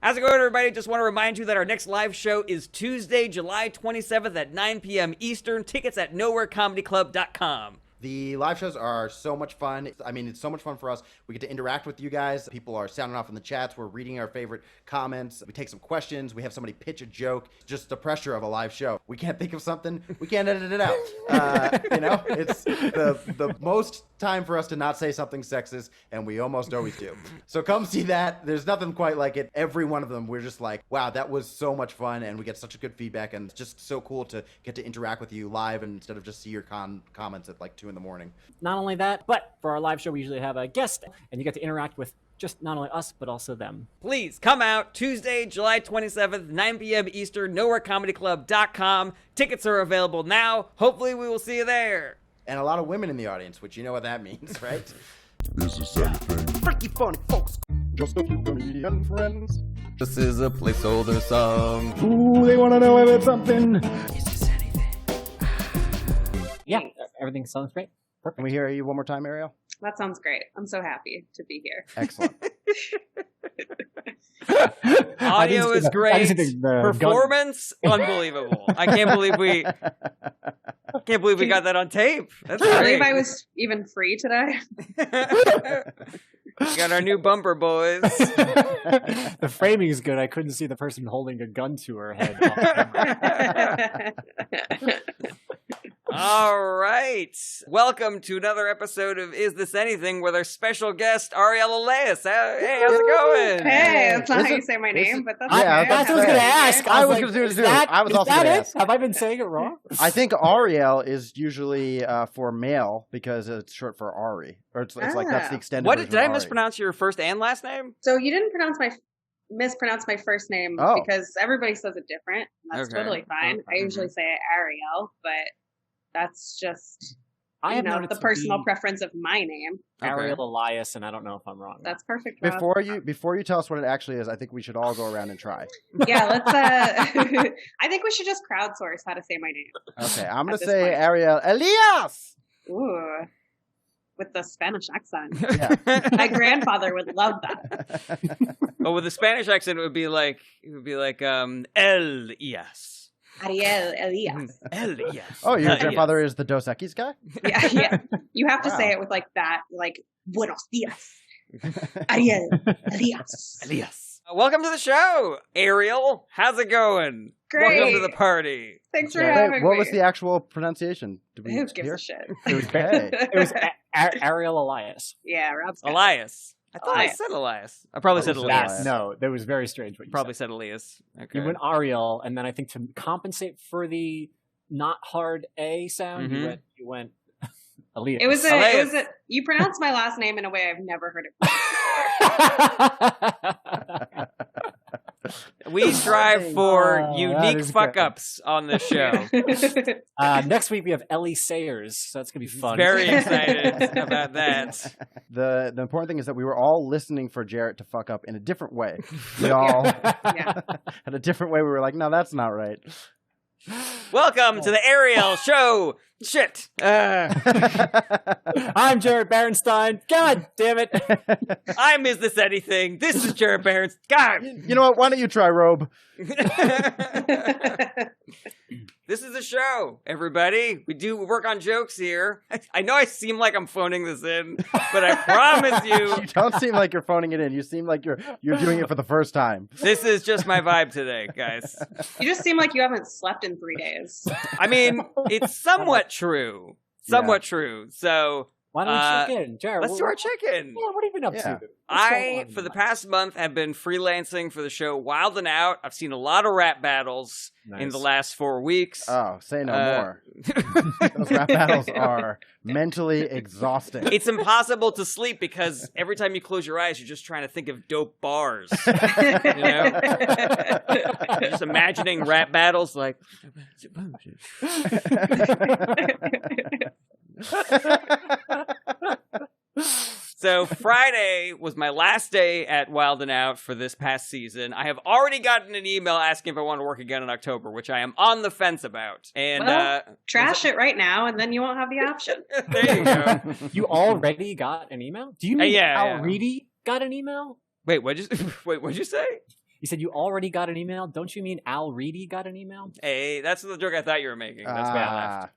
How's it going, everybody? Just want to remind you that our next live show is Tuesday, July 27th at 9 p.m. Eastern. Tickets at nowherecomedyclub.com. The live shows are so much fun. I mean, it's so much fun for us. We get to interact with you guys. People are sounding off in the chats. We're reading our favorite comments. We take some questions. We have somebody pitch a joke. Just the pressure of a live show. We can't think of something. We can't edit it out. It's the most time for us to not say something sexist, and we almost always do. So come see that. There's nothing quite like it. Every one of them, we're just like, wow, that was so much fun, and we get such a good feedback, and it's just so cool to get to interact with you live and instead of just see your comments at like 2 in the morning. Not only that, but for our live show, we usually have a guest, and you get to interact with just not only us, but also them. Please come out Tuesday, July 27th, 9 p.m. Eastern, nowherecomedyclub.com. Tickets are available now. Hopefully we will see you there. And a lot of women in the audience, which you know what that means, right? This is anything. Freaky funny folks. Just a few comedian friends. This is a placeholder song. Ooh, they want to know if it's something. Yeah, everything sounds great. Perfect. Can we hear you one more time, Ariel? That sounds great. I'm so happy to be here. Excellent. Audio is great. Performance, unbelievable. I can't believe we got that on tape. That's I believe great. I was even free today. We got our new bumper, boys. The framing is good. I couldn't see the person holding a gun to her head. All right. Welcome to another episode of Is This Anything with our special guest, Ariel Elias. Hey, how's it going? Hey, that's not how you say my name, but that's Yeah, okay. That's what I was going to ask. I was like, gonna do it is too. that- I was is also that gonna it? ask. Have I been saying it wrong? I think Ariel is usually for male because it's short for Ari. Or it's like that's the extended What version did I of Ari. mispronounce your first and last name? So you didn't mispronounce my first name because everybody says it different. That's Okay. totally fine. I usually say Ariel, but that's just the personal preference of my name. Ariel Elias, and I don't know if I'm wrong. That's perfect, Rob. Before you tell us what it actually is, I think we should all go around and try. Yeah, let's I think we should just crowdsource how to say my name. Okay, I'm gonna At this say point. Ariel Elias. Ooh. With the Spanish accent. Yeah. My grandfather would love that. Oh, with the Spanish accent, it would be like Elias. Ariel Elias. Elias. Oh, your Elias. grandfather is the Dos Equis guy? Yeah. You have to Wow. say it with like that, like Buenos dias. Ariel Elias. Elias. Welcome to the show, Ariel. How's it going? Great. Welcome to the party. Thanks for Wait, having what me. was the actual pronunciation? Did we Who gives hear? a shit? It was Okay. It was Ariel Elias. Yeah, Rob's got it. Elias. I thought I Elias. said Elias. I probably said Probably said Elias. Elias. No, that was very strange what you Probably said. said Elias. Okay. You went Ariel, and then I think to compensate for the not hard A sound, Mhm. you went Elias. It was Elias. you pronounced my last name in a way I've never heard it pronounced. We strive for Oh, that unique is fuck great. ups on this show. Next week we have Ellie Sayers, so that's gonna be fun. Very excited about that. The important thing is that we were all listening for Jarret to fuck up in a different way. We all Yeah. had a different way. We were like, no, that's not right. Welcome to the Ariel Show. Shit. I'm Jarret Berenstein. God damn it! I'm Is This Anything? This is Jarret Barons. God. You know what? Why don't you try Robe? This is a show, everybody. We do work on jokes here. I know I seem like I'm phoning this in, but I promise you, You don't seem like you're phoning it in. You seem like you're doing it for the first time. this is just my vibe today, guys. You just seem like you haven't slept in 3 days. I mean, it's somewhat true. Somewhat true. So Why don't we check in, Jarret? let's do our check-in. Yeah, what have you been up Yeah. to? What's going I, on for the in past month, have been freelancing for the show Wild and Out. I've seen a lot of rap battles in Nice. the last 4 weeks. Oh, say no more. Those rap battles are mentally exhausting. It's impossible to sleep because every time you close your eyes, you're just trying to think of dope bars. You know? You're just imagining rap battles like. So Friday was my last day at Wild and Out for this past season. I have already gotten an email asking if I want to work again in October, which I am on the fence about. And Well, trash it right now, and then you won't have the option. there you go. You already got an email? Do you mean yeah, Al yeah. Reedy got an email? Wait, what'd you say? You said you already got an email. Don't you mean Al Reedy got an email? Hey, that's the joke I thought you were making. That's why I laughed.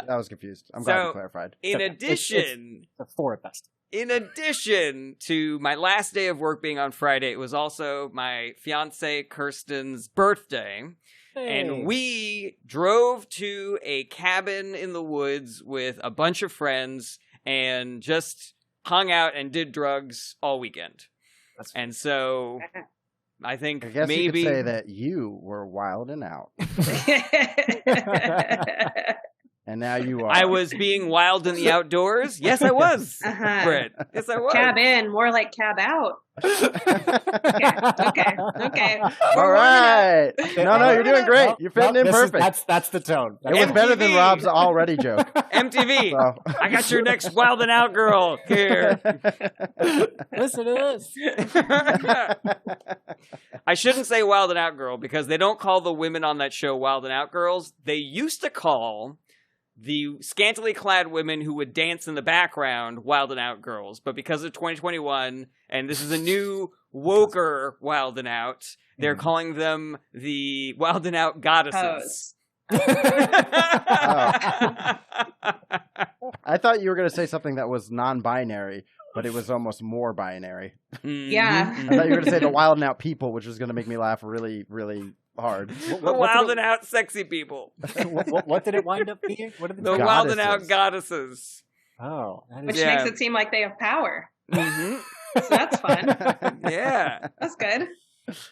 I was confused. I'm glad you clarified. In addition, it's four at best. In addition to my last day of work being on Friday, it was also my fiancée Kirsten's birthday. Hey. And we drove to a cabin in the woods with a bunch of friends and just hung out and did drugs all weekend. And so I think I guess maybe you could say that you were wilding out. And now you are. I was being wild in the outdoors. Yes, I was. Brett. Yes, I was. Cab in, more like cab out. Okay. All right. No, you're doing great. You're fitting in perfect. That's the tone. It was better than Rob's already joke. MTV. So. I got your next wild and out girl here. Listen to this. I shouldn't say wild and out girl because they don't call the women on that show wild and out girls. They used to call the scantily clad women who would dance in the background wild and out girls. But because of 2021, and this is a new woker wild and out, they're calling them the wild and out goddesses. I thought you were going to say something that was non-binary, but it was almost more binary. Yeah. I thought you were going to say the wild and out people, which was going to make me laugh really, really hard. The wild and out sexy people. What did it wind up being? What did the wild and out goddesses. Oh. Which makes it seem like they have power. Mm-hmm. So that's fun. Yeah. That's good.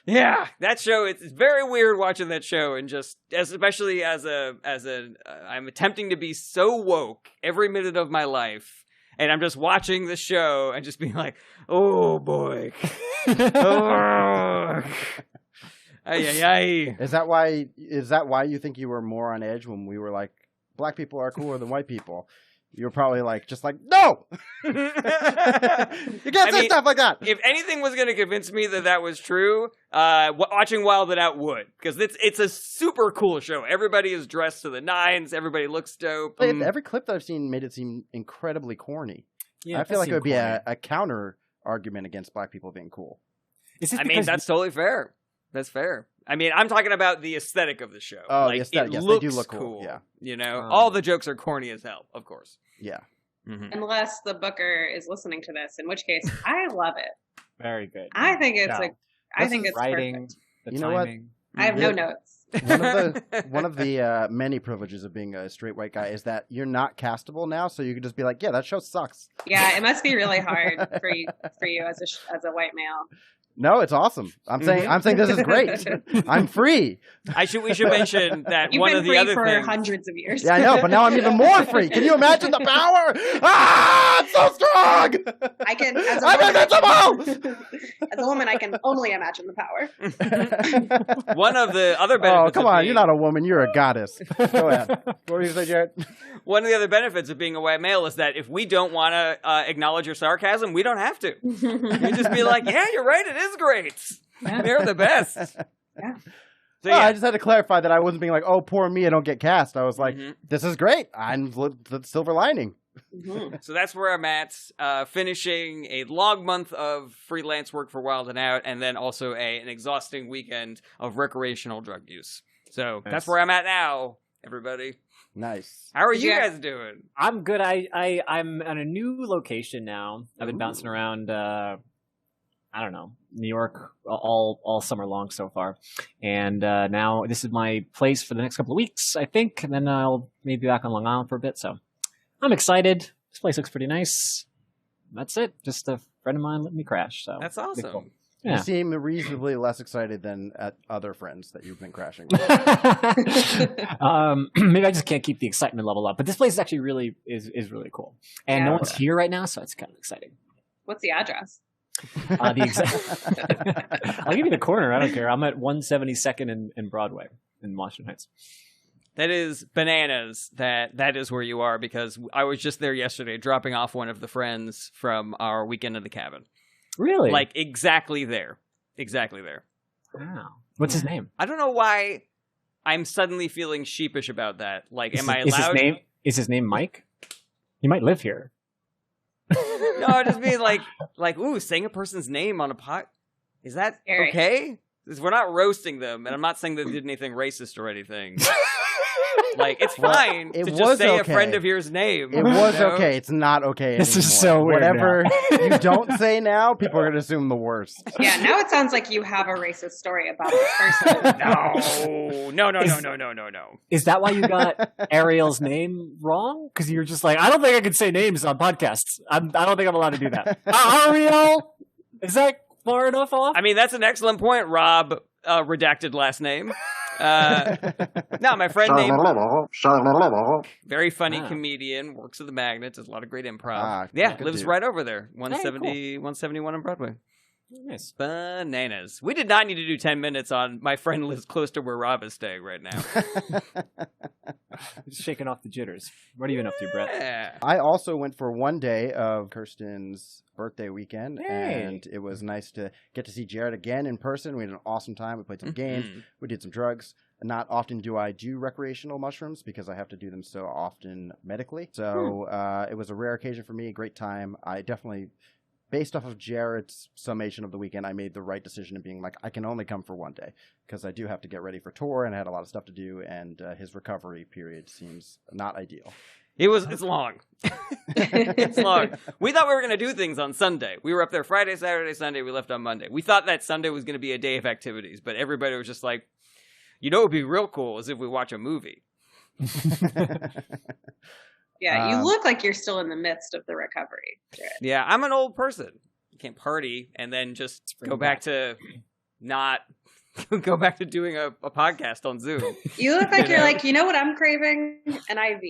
Yeah, that show, it's very weird watching that show, and just, especially as I'm attempting to be so woke every minute of my life, and I'm just watching the show and just being like, oh boy. Oh. Ay. Is that why you think you were more on edge when we were like, black people are cooler than white people? You were probably like, no! You can't say stuff like that! If anything was going to convince me that was true, watching Wild and Out would. Because it's a super cool show. Everybody is dressed to the nines. Everybody looks dope. Every clip that I've seen made it seem incredibly corny. Yeah, I feel like it would be a counter argument against black people being cool. That's totally fair. That's fair. I mean, I'm talking about the aesthetic of the show. Oh, the aesthetic. It yes, looks they do look cool. Yeah. You know, all the jokes are corny as hell, of course. Yeah. Mm-hmm. Unless the booker is listening to this, in which case I love it. Very good. I think it's writing, perfect. The you timing. Know what? I have no notes. One of the many privileges of being a straight white guy is that you're not castable now, so you can just be like, yeah, that show sucks. Yeah, it must be really hard for you as a white male. No, it's awesome. I'm saying this is great. I'm free. We should mention that You've one been of the free other for things. hundreds of years. Yeah, I know, but now I'm even more free. Can you imagine the power? Ah, it's so strong. I'm invincible. As a woman, I can only imagine the power. One of the other benefits. Oh, come on! You're not a woman. You're a goddess. Go ahead. What were you saying, Jarret? One of the other benefits of being a white male is that if we don't want to acknowledge your sarcasm, we don't have to. You just be like, yeah, you're right. It is great. Yeah. They're the best. Yeah. So, I just had to clarify that I wasn't being like, oh, poor me, I don't get cast. I was like, this is great. I'm the silver lining. Mm-hmm. So that's where I'm at, finishing a long month of freelance work for Wild and Out, and then also an exhausting weekend of recreational drug use. So that's where I'm at now, everybody. Nice. How are you guys doing? I'm good. I'm at a new location now. I've been bouncing around, I don't know, New York all summer long so far. And now this is my place for the next couple of weeks, I think. And then I'll maybe be back on Long Island for a bit. So I'm excited. This place looks pretty nice. That's it. Just a friend of mine let me crash. So that's awesome. Cool. Yeah. You seem reasonably less excited than at other friends that you've been crashing with. Maybe I just can't keep the excitement level up. But this place is actually really is really cool. And no one's here right now, so it's kind of exciting. What's the address? I'll give you the corner. I don't care. I'm at 172nd and Broadway in Washington Heights. That is bananas. That is where you are, because I was just there yesterday dropping off one of the friends from our weekend at the cabin. Really? Like exactly there. Wow. What's his name? I don't know why I'm suddenly feeling sheepish about that. Like, am I allowed? Is his name Mike? He might live here. No, I just mean like, ooh, saying a person's name on a pot. Is that Scary. okay? 'Cause we're not roasting them, and I'm not saying they did anything racist or anything. Like, it's fine it to was just say okay. a friend of yours' name. It was you know? okay. It's not okay This anymore. is so weird Whatever you don't say now, people are going to assume the worst. Yeah, now it sounds like you have a racist story about this person. No. Is that why you got Ariel's name wrong? Because you're just like, I don't think I can say names on podcasts. I don't think I'm allowed to do that. Ariel? Is that far enough off? I mean, that's an excellent point, Rob. Redacted last name. No, my friend named very funny comedian, works at the Magnet, does a lot of great improv. Lives dude. right over there, 170, Hey, 171 on Broadway. Nice. Bananas. We did not need to do 10 minutes on my friend lives close to where Rob is staying right now. Just shaking off the jitters. What are you up to, Brett? Yeah. I also went for one day of Kirsten's birthday weekend, Hey. and it was nice to get to see Jarret again in person. We had an awesome time. We played some games. We did some drugs. Not often do I do recreational mushrooms because I have to do them so often medically. So it was a rare occasion for me. A great time. I definitely, based off of Jarrett's summation of the weekend, I made the right decision in being like, I can only come for one day because I do have to get ready for tour and I had a lot of stuff to do, and his recovery period seems not ideal. It's long. It's long. We thought we were going to do things on Sunday. We were up there Friday, Saturday, Sunday. We left on Monday. We thought that Sunday was going to be a day of activities, but everybody was just like, you know what would be real cool is if we watch a movie. Yeah, you look like you're still in the midst of the recovery, Jarret. Yeah, I'm an old person. You can't party and then just go back to not go back to doing a podcast on Zoom. You look like you're like, you know what I'm craving? An IV.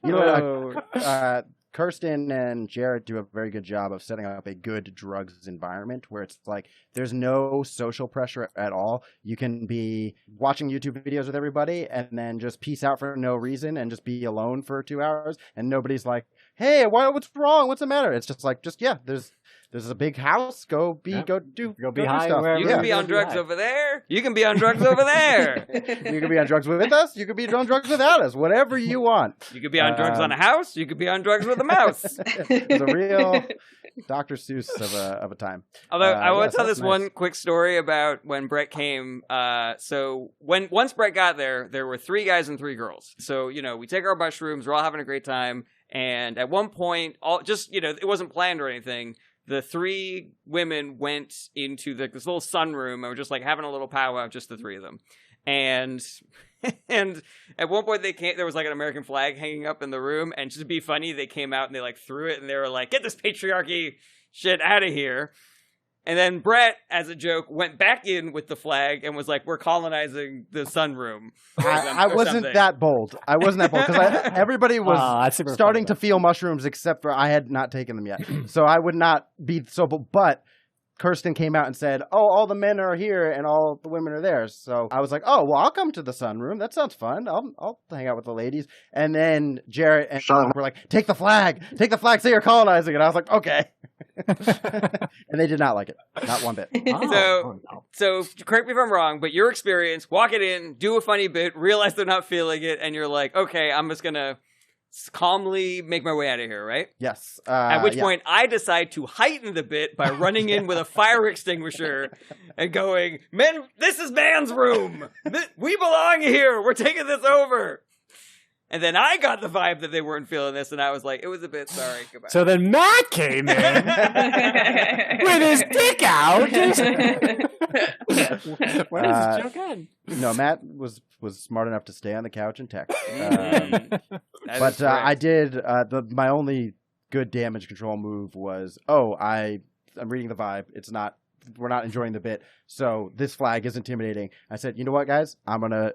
You know what? Kirsten and Jarret do a very good job of setting up a good drugs environment where it's like there's no social pressure at all. You can be watching YouTube videos with everybody and then just peace out for no reason and just be alone for 2 hours, and nobody's like, "Hey, what's wrong? What's the matter?" It's just like, there's a big house. Go do high do stuff. stuff. You can be on drugs over there. You can be on drugs over there. You can be on drugs with us. You can be on drugs without us. Whatever you want. You could be on drugs on a house. You could be on drugs with a mouse. It's a real Dr. Seuss of a time. Although I want to tell that's this nice. one quick story about when Brett came. So once Brett got there were 3 guys and 3 girls. So we take our mushrooms. We're all having a great time. And at one point, it wasn't planned or anything. The 3 women went into this little sunroom and were just like having a little powwow, just the 3 of them. And at one point there was like an American flag hanging up in the room, and just to be funny, they came out and they like threw it and they were like, "Get this patriarchy shit out of here." And then Brett, as a joke, went back in with the flag and was like, "We're colonizing the sunroom." I wasn't that bold. I wasn't that bold because everybody was starting to feel mushrooms, except for I had not taken them yet. So I would not be so bold. But Kirsten came out and said, "Oh, all the men are here and all the women are there." So I was like, "Oh, well, I'll come to the sunroom. That sounds fun. I'll hang out with the ladies." And then Jarret and were like, "Take the flag. Say you're colonizing." And I was like, "Okay." And they did not like it. Not one bit. So correct me if I'm wrong, but your experience, walk it in, do a funny bit, realize they're not feeling it, and you're like, "Okay, I'm just going to calmly make my way out of here," right? Yes. At which point I decide to heighten the bit by running in with a fire extinguisher and going, "Men, this is man's room. We belong here. We're taking this over." And then I got the vibe that they weren't feeling this, and I was like, "It was a bit sorry." Goodbye. So then Matt came in with his dick out. Where does the joke end? No, Matt was smart enough to stay on the couch and text. But I did. My only good damage control move was, I'm reading the vibe. We're not enjoying the bit. So this flag is intimidating. I said, "You know what, guys? I'm gonna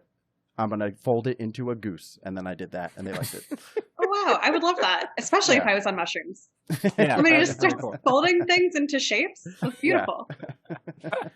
fold it into a goose," and then I did that, and they liked it. Oh wow, I would love that, especially if I was on mushrooms. Yeah, Somebody just starts folding things into shapes. That's beautiful.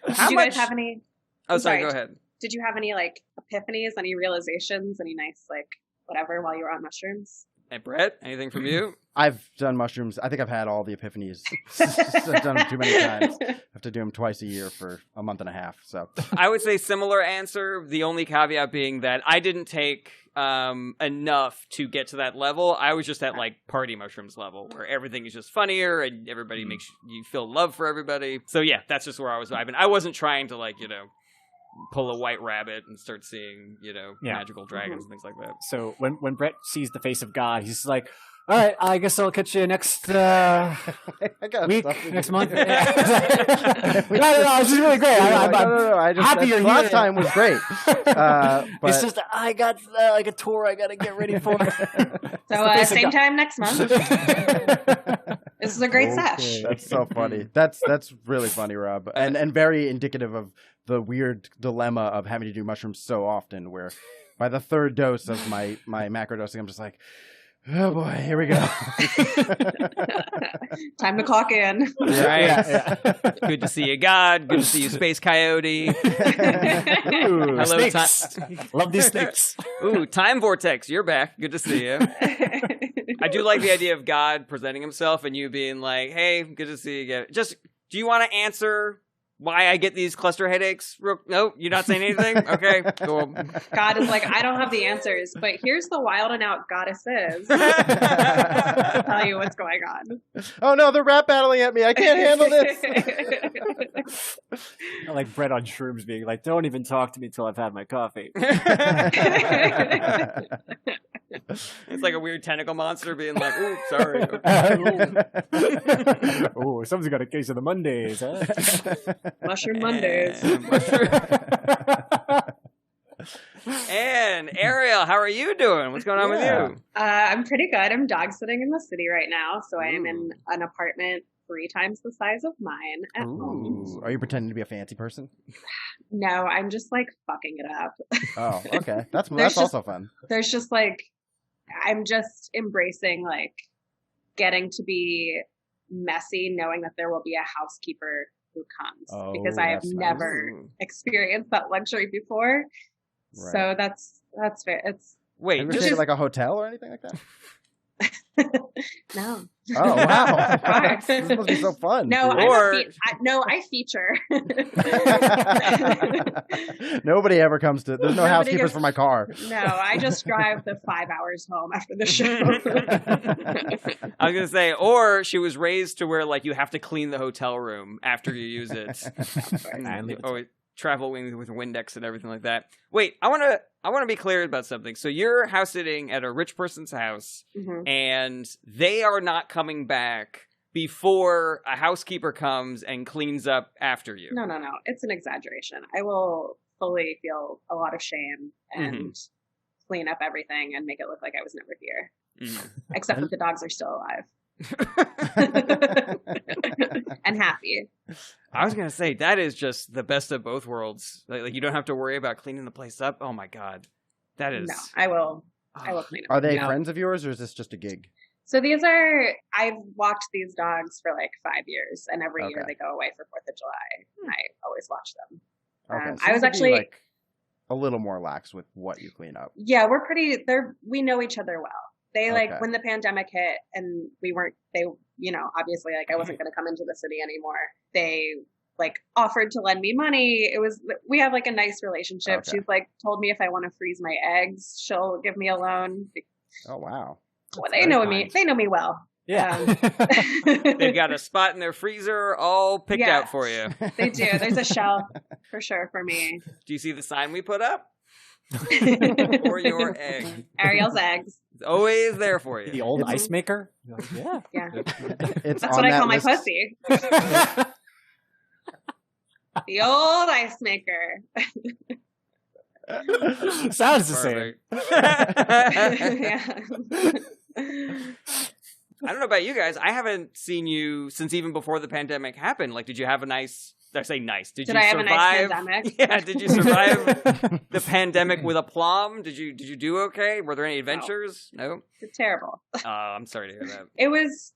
Did you guys have any? Oh, sorry. Go ahead. Did you have any like epiphanies, any realizations, any nice like whatever while you were on mushrooms? And Brett, anything from you? I've done mushrooms. I think I've had all the epiphanies. I've done them too many times. I have to do them twice a year for a month and a half. So I would say similar answer. The only caveat being that I didn't take enough to get to that level. I was just at like party mushrooms level where everything is just funnier and everybody makes you feel love for everybody. So yeah, that's just where I was vibing. I wasn't trying to like, pull a white rabbit and start seeing, magical dragons and things like that. So when Brett sees the face of God, he's like, all right, I guess I'll catch you next week, next month. No, this is really great. I'm happy you're here. Last time was great. But it's just, I got like a tour I got to get ready for. So same time next month. This is a great sesh. That's so funny. That's really funny, Rob. And very indicative of the weird dilemma of having to do mushrooms so often, where by the third dose of my macrodosing, I'm just like, oh boy, here we go. Time to clock in. Right. Yeah. Good to see you, God. Good to see you, Space Coyote. Ooh, hello, snakes. Love these snakes. Ooh, Time Vortex. You're back. Good to see you. I do like the idea of God presenting himself and you being like, hey, good to see you again. Just, do you want to answer why I get these cluster headaches? No, you're not saying anything? Okay, cool. God is like, I don't have the answers, but here's the wild and out goddesses. I'll tell you what's going on. Oh no, they're rap battling at me. I can't handle this. I like Brett on shrooms being like, don't even talk to me till I've had my coffee. It's like a weird tentacle monster being like, ooh, sorry. Oh, someone's got a case of the Mondays, huh? Mushroom Mondays. And Ariel, how are you doing? What's going on with you? I'm pretty good. I'm dog sitting in the city right now, so I am in an apartment 3 times the size of mine at home. Are you pretending to be a fancy person? No, I'm just like fucking it up. Oh, okay. That's also fun. There's just like, I'm just embracing like getting to be messy, knowing that there will be a housekeeper who comes, because I have never experienced that luxury before. Right. So that's fair. Wait, have you stayed at like a hotel or anything like that? No. Oh wow! This must be so fun. No, I feature. Nobody ever comes to. There's no housekeepers for my car. No, I just drive the 5 hours home after the show. I was gonna say, or she was raised to where like you have to clean the hotel room after you use it. Traveling with Windex and everything like that. Wait, I want to be clear about something. So you're house sitting at a rich person's house, and they are not coming back before a housekeeper comes and cleans up after you. No. It's an exaggeration. I will fully feel a lot of shame and clean up everything and make it look like I was never here. Except that the dogs are still alive. And happy. I was gonna say that is just the best of both worlds. Like you don't have to worry about cleaning the place up. Oh my god, that is. No, I will clean up. Are they friends of yours, or is this just a gig? So I've walked these dogs for like 5 years, and every year they go away for 4th of July. I always watch them. Okay, so I was actually like a little more lax with what you clean up. Yeah, we know each other well. They like when the pandemic hit and obviously like I wasn't going to come into the city anymore. They like offered to lend me money. We have like a nice relationship. She's like told me if I want to freeze my eggs, she'll give me a loan. Oh, wow. Well, they know me. They know me well. Yeah. They've got a spot in their freezer all picked out for you. They do. There's a shelf for sure for me. Do you see the sign we put up? Or your egg. Ariel's eggs. It's always there for you. The old ice maker? Yeah. That's what I call my pussy. The old ice maker. Sounds the same. I don't know about you guys. I haven't seen you since even before the pandemic happened. Like, did you have a nice... I say nice. Did you I survive? Have a nice pandemic? Yeah. Did you survive the pandemic with aplomb? Did you do okay? Were there any adventures? No. It's terrible. I'm sorry to hear that. It was.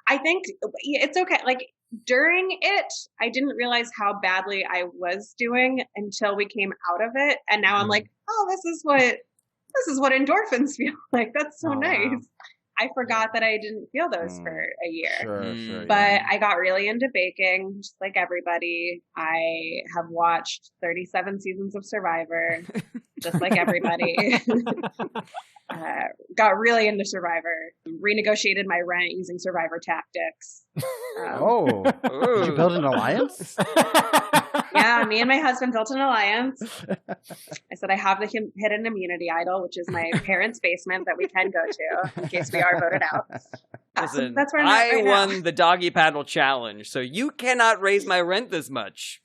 I think it's okay. Like during it, I didn't realize how badly I was doing until we came out of it, and now I'm like, oh, this is what this is what endorphins feel like. That's so Oh, nice. wow. I forgot that I didn't feel those for a year. Sure. But I got really into baking, just like everybody. I have watched 37 seasons of Survivor, just like everybody. Got really into Survivor. Renegotiated my rent using Survivor tactics. Did you build an alliance? Yeah, me and my husband built an alliance. I said I have the hidden immunity idol, which is my parents' basement that we can go to in case we are voted out. Listen, That's where I'm at right won now. the doggy paddle challenge, so you cannot raise my rent this much.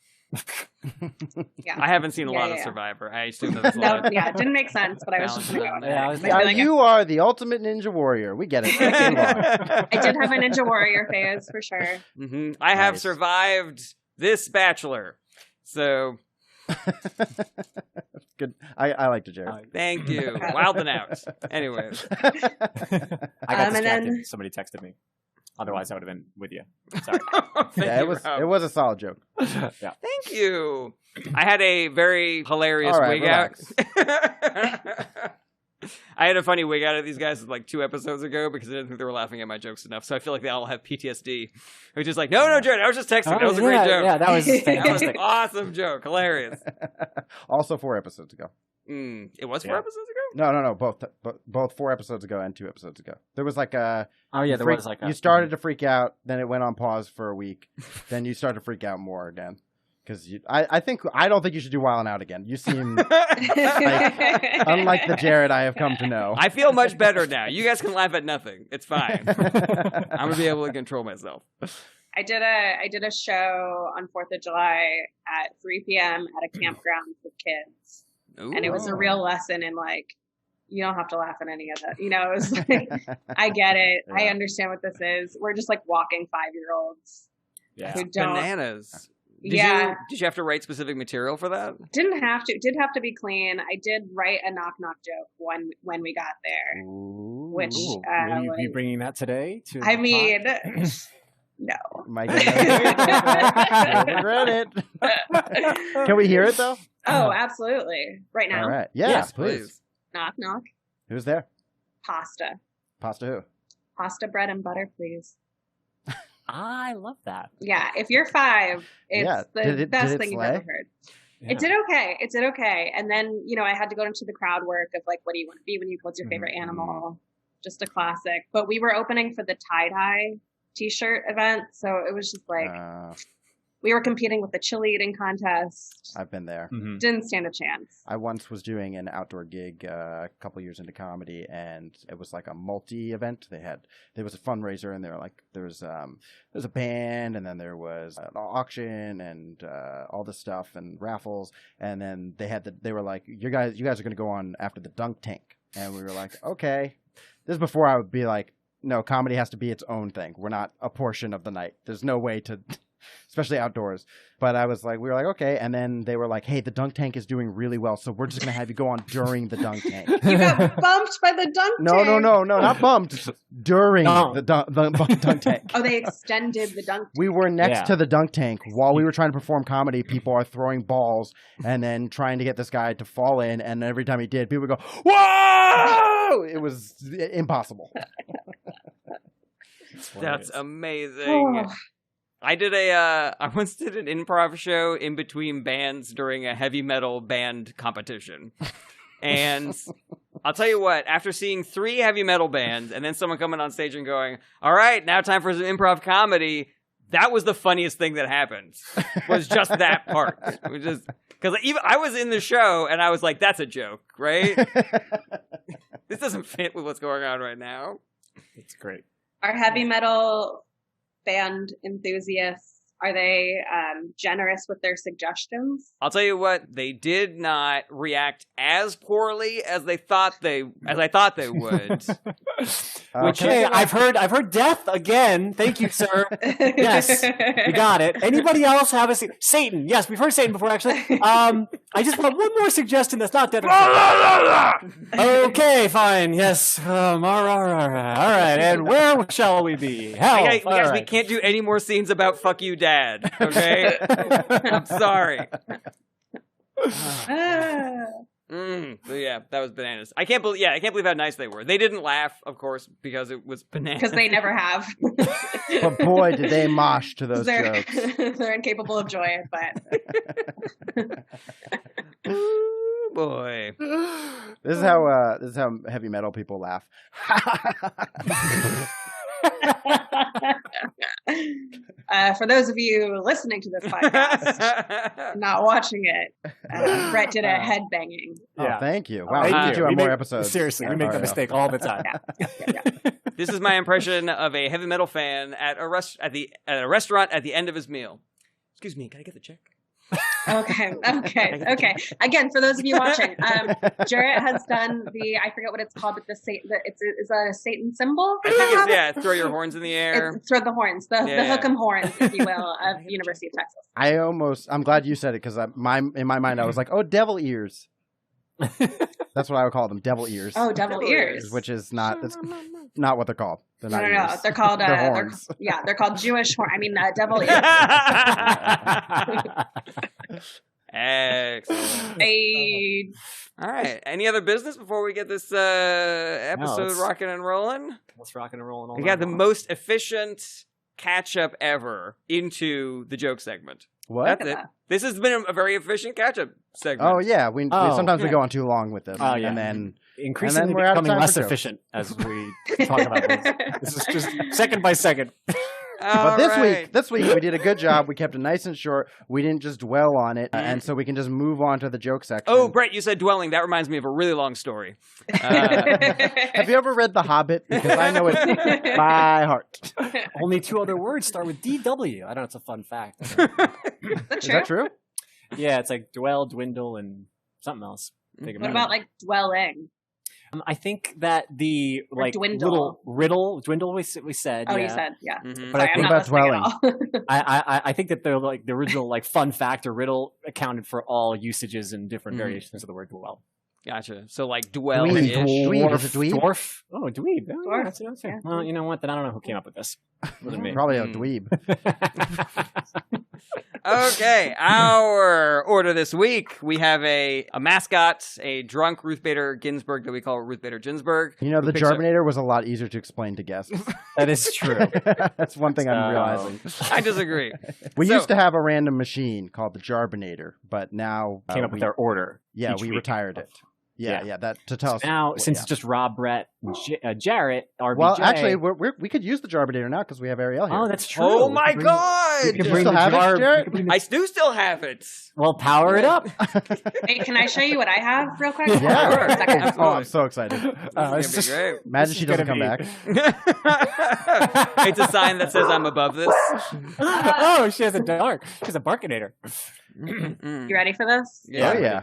Yeah. I haven't seen a lot of yeah. Survivor. I assume there's a lot No, of... yeah, it didn't make sense, but I was just going to go with it. Yeah, I was Maybe like You are the ultimate ninja warrior. We get it. You are. I did have a Ninja Warrior phase for sure. I have Nice. survived this Bachelor, so Good. I like to Jarret. thank you. Wild and out. Anyways. I got And distracted. then- Somebody texted me. Otherwise, I would have been with you. Sorry. Thank Yeah, you, it Rob. was a solid joke. Yeah. Thank you. I had a very hilarious All right, wig out. I had a funny wig out of these guys like 2 episodes ago because I didn't think they were laughing at my jokes enough. So I feel like they all have PTSD. Which is like, no, Jared, I was just texting. That was a great joke. Yeah, that was That was an fantastic. awesome joke. Hilarious. Also 4 episodes ago. It was 4 Yeah. episodes ago? No. Both 4 episodes ago and 2 episodes ago. There was like a. Oh, yeah, there freak- was like a... You started to freak out, then it went on pause for a week, then you started to freak out more again. Because I don't think you should do Wild and Out again. You seem unlike the Jarret I have come to know. I feel much better now. You guys can laugh at nothing. It's fine. I'm gonna be able to control myself. I did a show on 4th of July at 3 p.m. at a campground with kids. And it was a real lesson in like, you don't have to laugh at any of that. You know, it was like, I get it. I Yeah. understand what this is. We're just like walking 5-year-olds Yeah. who don't. Bananas. Did you have to write specific material for that? Didn't have to. Did have to be clean. I did write a knock joke when we got there, which Ooh. uh, Will you be was- bringing that today? To I the mean, pod? no. My goodness. You'll regret it. Can we hear it though? Oh, absolutely. Right now. All right. Yeah, Yes, please. Knock knock. Who's there? Pasta. Pasta who? Pasta, bread, and butter, please. I love that. Yeah, if you're 5, it's Yeah. the Did it best thing you've slay? ever heard. It did okay. It did okay. And then, I had to go into the crowd work of like, what do you want to be when what's your favorite animal? Just a classic. But we were opening for the tie-dye t-shirt event. So it was just like, we were competing with the chili eating contest. I've been there. Mhm. Didn't stand a chance. I once was doing an outdoor gig a couple years into comedy, and it was like a multi-event. There was a fundraiser, and there was a band, and then there was an auction, and all this stuff, and raffles, and then they were like, you guys are going to go on after the dunk tank, and we were like, okay. This is before I would be like, no, comedy has to be its own thing. We're not a portion of the night. There's no way to. Especially outdoors. But we were like, okay. And then they were like, hey, the dunk tank is doing really well, so we're just going to have you go on during the dunk tank. You got bumped by the dunk No, tank. no, not bumped. During Oh. the dunk tank. Oh, they extended the dunk tank. We were next Yeah. to the dunk tank while we were trying to perform comedy. People are throwing balls and then trying to get this guy to fall in. And every time he did, people would go, whoa! It was impossible. That's amazing. Oh. I once did an improv show in between bands during a heavy metal band competition. And I'll tell you what, after seeing 3 heavy metal bands and then someone coming on stage and going, all right, now time for some improv comedy, that was the funniest thing that happened, was just that part. Because I was in the show and I was like, that's a joke, right? This doesn't fit with what's going on right now. It's great. Our heavy metal band enthusiasts, are they generous with their suggestions? I'll tell you what, they did not react as poorly as I thought they would. Okay, I've heard death again. Thank you, sir. Yes, we got it. Anybody else have a Satan? Yes, we've heard Satan before, actually. I just want one more suggestion that's not dead. Okay, fine. Yes. All right. And where shall we be? Hell. Guys, All we right. can't do any more scenes about "fuck you, Dad." Okay, I'm sorry. Ah. So yeah, that was bananas. I can't believe how nice they were. They didn't laugh, of course, because it was bananas. Because they never have. But boy, did they mosh to those jokes. They're incapable of joy, but Ooh, boy. This is how heavy metal people laugh. For those of you listening to this podcast, not watching it, Brett did a head banging. Oh, thank you. Wow, we thank need you. to have We more make- episodes. Seriously, we make that mistake all the time. This is my impression of a heavy metal fan at a restaurant at the end of his meal. Excuse me, can I get the check? Okay. Again, for those of you watching, Jarret has done I forget what it's called, but it's a Satan symbol. I think it's, throw your horns in the air. Throw the horns, the hook 'em horns, if you will, of University of Texas. I'm glad you said it because in my mind I was like, oh, devil ears. That's what I would call them, devil ears. Oh, devil ears. Which is not, that's not what they're called. They're not No. ears. They're called, they're horns. they're called Jewish horn. Devil ears. Excellent. All right. Any other business before we get this episode rocking and rolling? Let's rock and roll. We got the most efficient catch-up ever into the joke segment. What? That's it. This has been a very efficient catch-up segment. Oh, yeah. We sometimes we go on too long with this. Oh, yeah. And then increasingly we're out of becoming time less for jokes. efficient as we talk about this. This is just second by second. But this week we did a good job. We kept it nice and short. We didn't just dwell on it, and so we can just move on to the joke section. Oh, Brett, you said dwelling. That reminds me of a really long story. Have you ever read The Hobbit? Because I know it by heart. Only 2 other words start with DW. I don't know. It's a fun fact. Is Is that true? Yeah, it's like dwell, dwindle, and something else. What about like dwelling? I think that the dwindle. little dwindle we said. Oh, yeah. you said, yeah. Mm-hmm. But Sorry, I I'm think not listening dwelling. at all. I think that the original fun fact or riddle accounted for all usages and different variations of the word dwell. Gotcha. So dwell Dweeb. ish. Dweeb. Is it dweeb? Dwarf. Oh, dweeb. Oh, Dwarf. That's what I'm saying. Yeah. Well, you know what? Then I don't know who came up with this. It wasn't me. Probably a dweeb. Okay, our order this week, we have a mascot, a drunk Ruth Bader Ginsburg that we call Ruth Bader Ginsburg. You know, the Jarbinator was a lot easier to explain to guests. That is true. That's one thing I'm realizing. I disagree. We used to have a random machine called the Jarbinator, but now Came up with our order. Yeah, each we week. retired it. Yeah, that to tell us. Now, since it's just Rob, Brett, and Jarret, RBJ. Well, actually, we could use the Jarbinator now because we have Ariel here. Oh, that's true. Oh my God! We can You bring still the have it, jar. Jarret? we can bring the- I do still have it. Well, power it up. Hey, can I show you what I have real quick? Yeah. For a second. Oh, I'm so excited. It's It's gonna be Imagine she doesn't come back. great. It's a sign that says I'm above this. Oh, she has a dark. She has a Barkinator. Mm. You ready for this? Oh, yeah.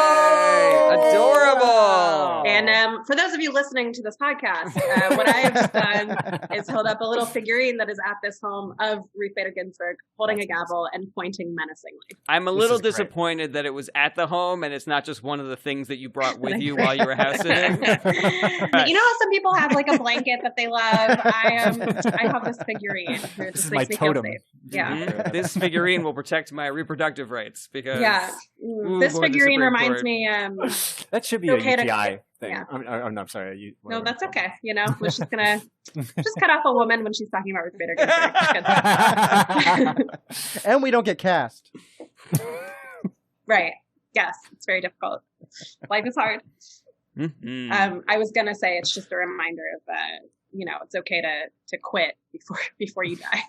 Oh, adorable. And for those of you listening to this podcast, what I've done is held up a little figurine that is at this home of Ruth Bader Ginsburg, holding a gavel and pointing menacingly. I'm a little is great. disappointed that it was at the home and it's not just one of the things that you brought with you while you were house sitting. You know how some people have like a blanket that they love? I have this figurine. It This just is makes my me feel totem. safe. Yeah. Mhm. This figurine will protect my reproductive rights because Yeah. Ooh, This boy, the figurine Supreme reminds Court. me. That should be Okay a to- UTI thing. yeah. No, I'm sorry. No, that's okay. You know, we're just gonna just cut off a woman when she's talking about Ruth Bader Ginsburg. And we don't get cast. Right. Yes, it's very difficult. Life is hard. Mhm. I was gonna say it's just a reminder of it's okay to quit before you die.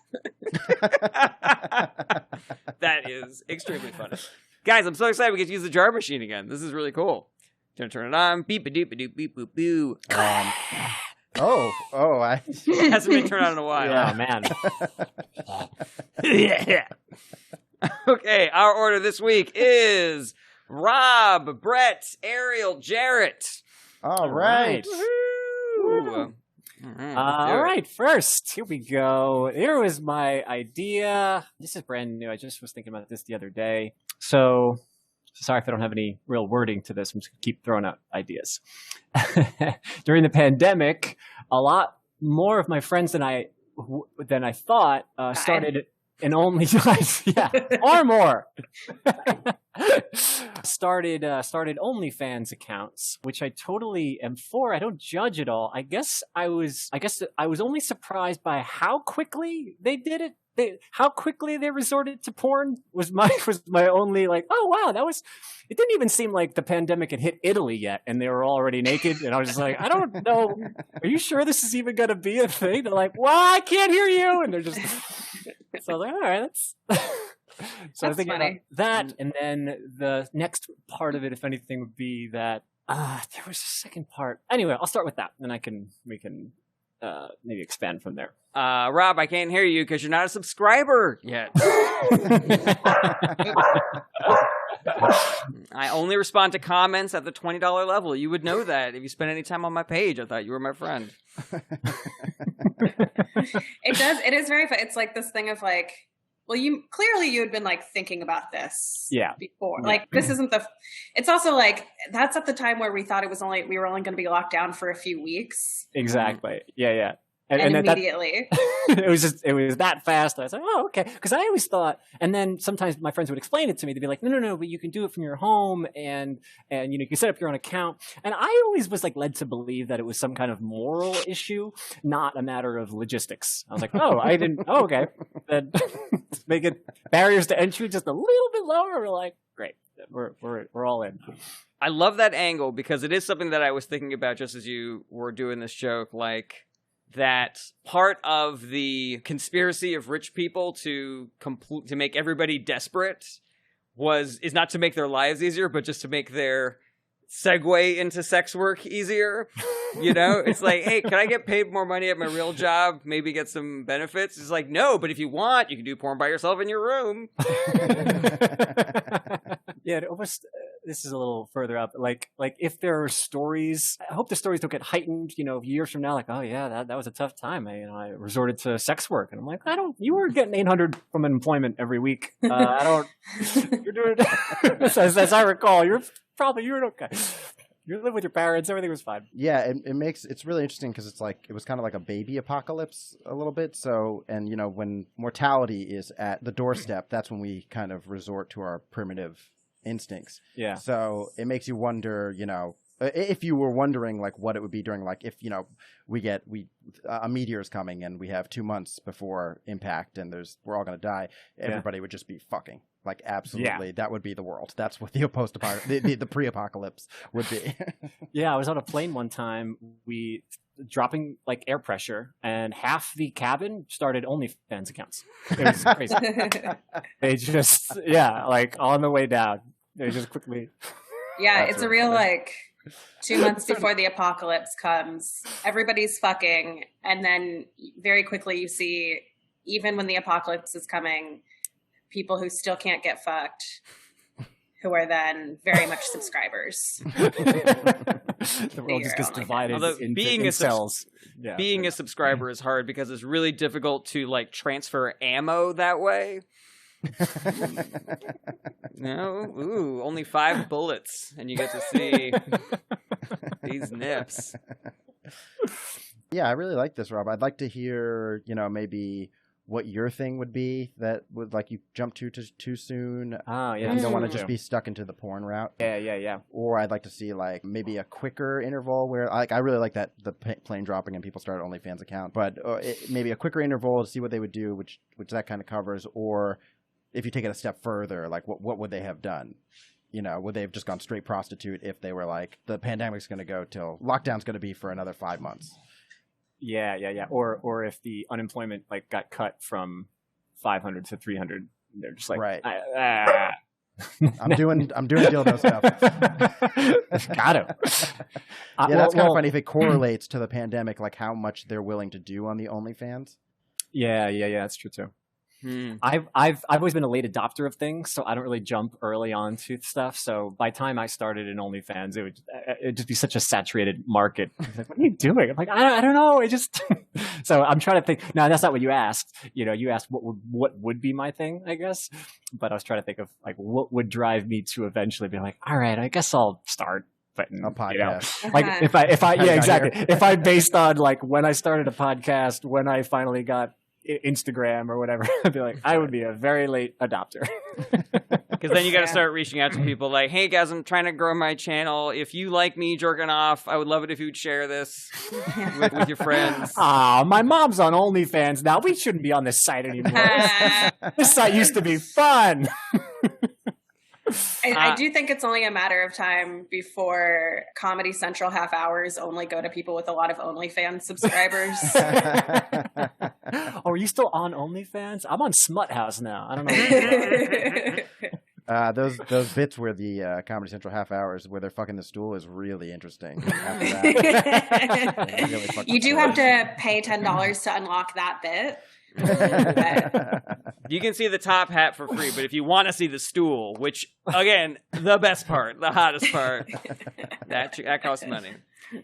That is extremely funny. Guys, I'm so excited we get to use the jar machine again. This is really cool. Gonna turn it on. Beep a doop a doop beep boop boo. I It hasn't been turned on in a while. Yeah, man. Yeah. Okay, our order this week is Rob, Brett, Ariel, Jarret. All right. Woo! All right, first, here we go. Here was my idea. This is brand new. I just was thinking about this the other day. So, sorry if I don't have any real wording to this. I'm just going to keep throwing out ideas. During the pandemic, a lot more of my friends than I thought started an OnlyFans. Yeah, or more. started OnlyFans accounts, which I totally am for. I don't judge at all. I guess I was only surprised by how quickly they did it. How quickly they resorted to porn was my only like, oh wow, it didn't even seem like the pandemic had hit Italy yet and they were already naked, and I was just like, I don't know, are you sure this is even gonna be a thing? They're like, well, I can't hear you, and they're just so I was like, all right, that's so I think about that, and then the next part of it, if anything, would be that there was a second part. Anyway, I'll start with that, and then we can maybe expand from there. Rob, I can't hear you because you're not a subscriber yet. I only respond to comments at the $20 level. You would know that if you spend any time on my page. I thought you were my friend. It is very fun. It's like this thing of like, well, you had been like thinking about this before. Like this isn't it's also like that's at the time where we thought we were only going to be locked down for a few weeks. Exactly. Yeah. And immediately. It was that fast. I was like, oh, okay. Because I always thought, and then sometimes my friends would explain it to me. They'd be like, no, but you can do it from your home, and you can set up your own account. And I always was like led to believe that it was some kind of moral issue, not a matter of logistics. I was like, okay. Then make it barriers to entry just a little bit lower. We're like, great, we're all in. I love that angle because it is something that I was thinking about just as you were doing this joke, like. That part of the conspiracy of rich people to make everybody desperate is not to make their lives easier, but just to make their segue into sex work easier. You know, it's like, hey, can I get paid more money at my real job? Maybe get some benefits. It's like, no, but if you want, you can do porn by yourself in your room. Yeah, almost. This is a little further up. Like if there are stories, I hope the stories don't get heightened. Years from now, like, oh yeah, that was a tough time. I resorted to sex work, and I'm like, you were getting $800 from employment every week. You're doing as I recall, you're okay. You live with your parents. Everything was fine. Yeah, it's really interesting because it was kind of like a baby apocalypse a little bit. So, and when mortality is at the doorstep, that's when we kind of resort to our primitive instincts. Yeah. So it makes you wonder, if you were wondering like what it would be during like if a meteor's coming and we have 2 months before impact and we're all going to die, everybody would just be fucking. Like absolutely, that would be the world. That's what the the pre-apocalypse would be. Yeah, I was on a plane one time. We dropping like air pressure, and half the cabin started OnlyFans accounts. It was crazy. They just like on the way down, they just quickly. Yeah, it's a real like 2 months before the apocalypse comes, everybody's fucking, and then very quickly you see, even when the apocalypse is coming, people who still can't get fucked, who are then very much subscribers. The world just gets divided into cells. Being a subscriber is hard because it's really difficult to like transfer ammo that way. No, only 5 bullets, and you get to see these nips. Yeah, I really like this, Rob. I'd like to hear, maybe what your thing would be that would like you jump to too soon. Oh, yeah. You don't want to just be stuck into the porn route. Yeah. Or I'd like to see like maybe a quicker interval where like I really like that the plane dropping and people start an OnlyFans account, but maybe a quicker interval to see what they would do, which that kind of covers. Or if you take it a step further, like what would they have done? Would they have just gone straight prostitute if they were like the pandemic's going to go till lockdown's going to be for another 5 months? Yeah. Or if the unemployment like got cut from 500 to 300, they're just like, right. I'm doing dildo stuff. Got it. That's kind of funny if it correlates to the pandemic, like how much they're willing to do on the OnlyFans. Yeah. That's true too. I've always been a late adopter of things, so I don't really jump early onto stuff. So by the time I started in OnlyFans, it'd just be such a saturated market. Like, what are you doing? I'm like, I don't know. So I'm trying to think. No, that's not what you asked. You asked what would be my thing, I guess. But I was trying to think of like what would drive me to eventually be like, all right, I guess I'll start. But a podcast. Like if I exactly. If I based on like when I started a podcast, when I finally got Instagram or whatever. I'd be like, I would be a very late adopter. Because then you got to start reaching out to people like, hey guys, I'm trying to grow my channel. If you like me jerking off, I would love it if you'd share this with your friends. My mom's on OnlyFans now. We shouldn't be on this site anymore. This site used to be fun. I do think it's only a matter of time before Comedy Central half hours only go to people with a lot of OnlyFans subscribers. Oh, are you still on OnlyFans? I'm on Smut House now. I don't know. Those bits where the Comedy Central half hours where they're fucking the stool is really interesting. After that, really you do have to pay $10 to unlock that bit. You can see the top hat for free, but if you want to see the stool, which again, the best part, the hottest part, that costs money.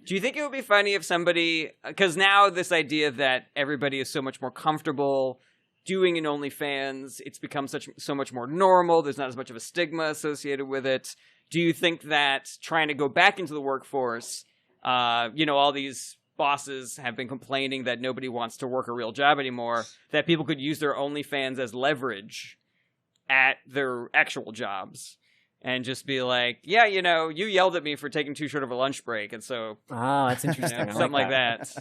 Do you think it would be funny if somebody, because now this idea that everybody is so much more comfortable doing an OnlyFans, it's become so much more normal. There's not as much of a stigma associated with it. Do you think that trying to go back into the workforce, all these bosses have been complaining that nobody wants to work a real job anymore, that people could use their OnlyFans as leverage at their actual jobs and just be like, yeah, you yelled at me for taking too short of a lunch break. And so, that's interesting. something like that.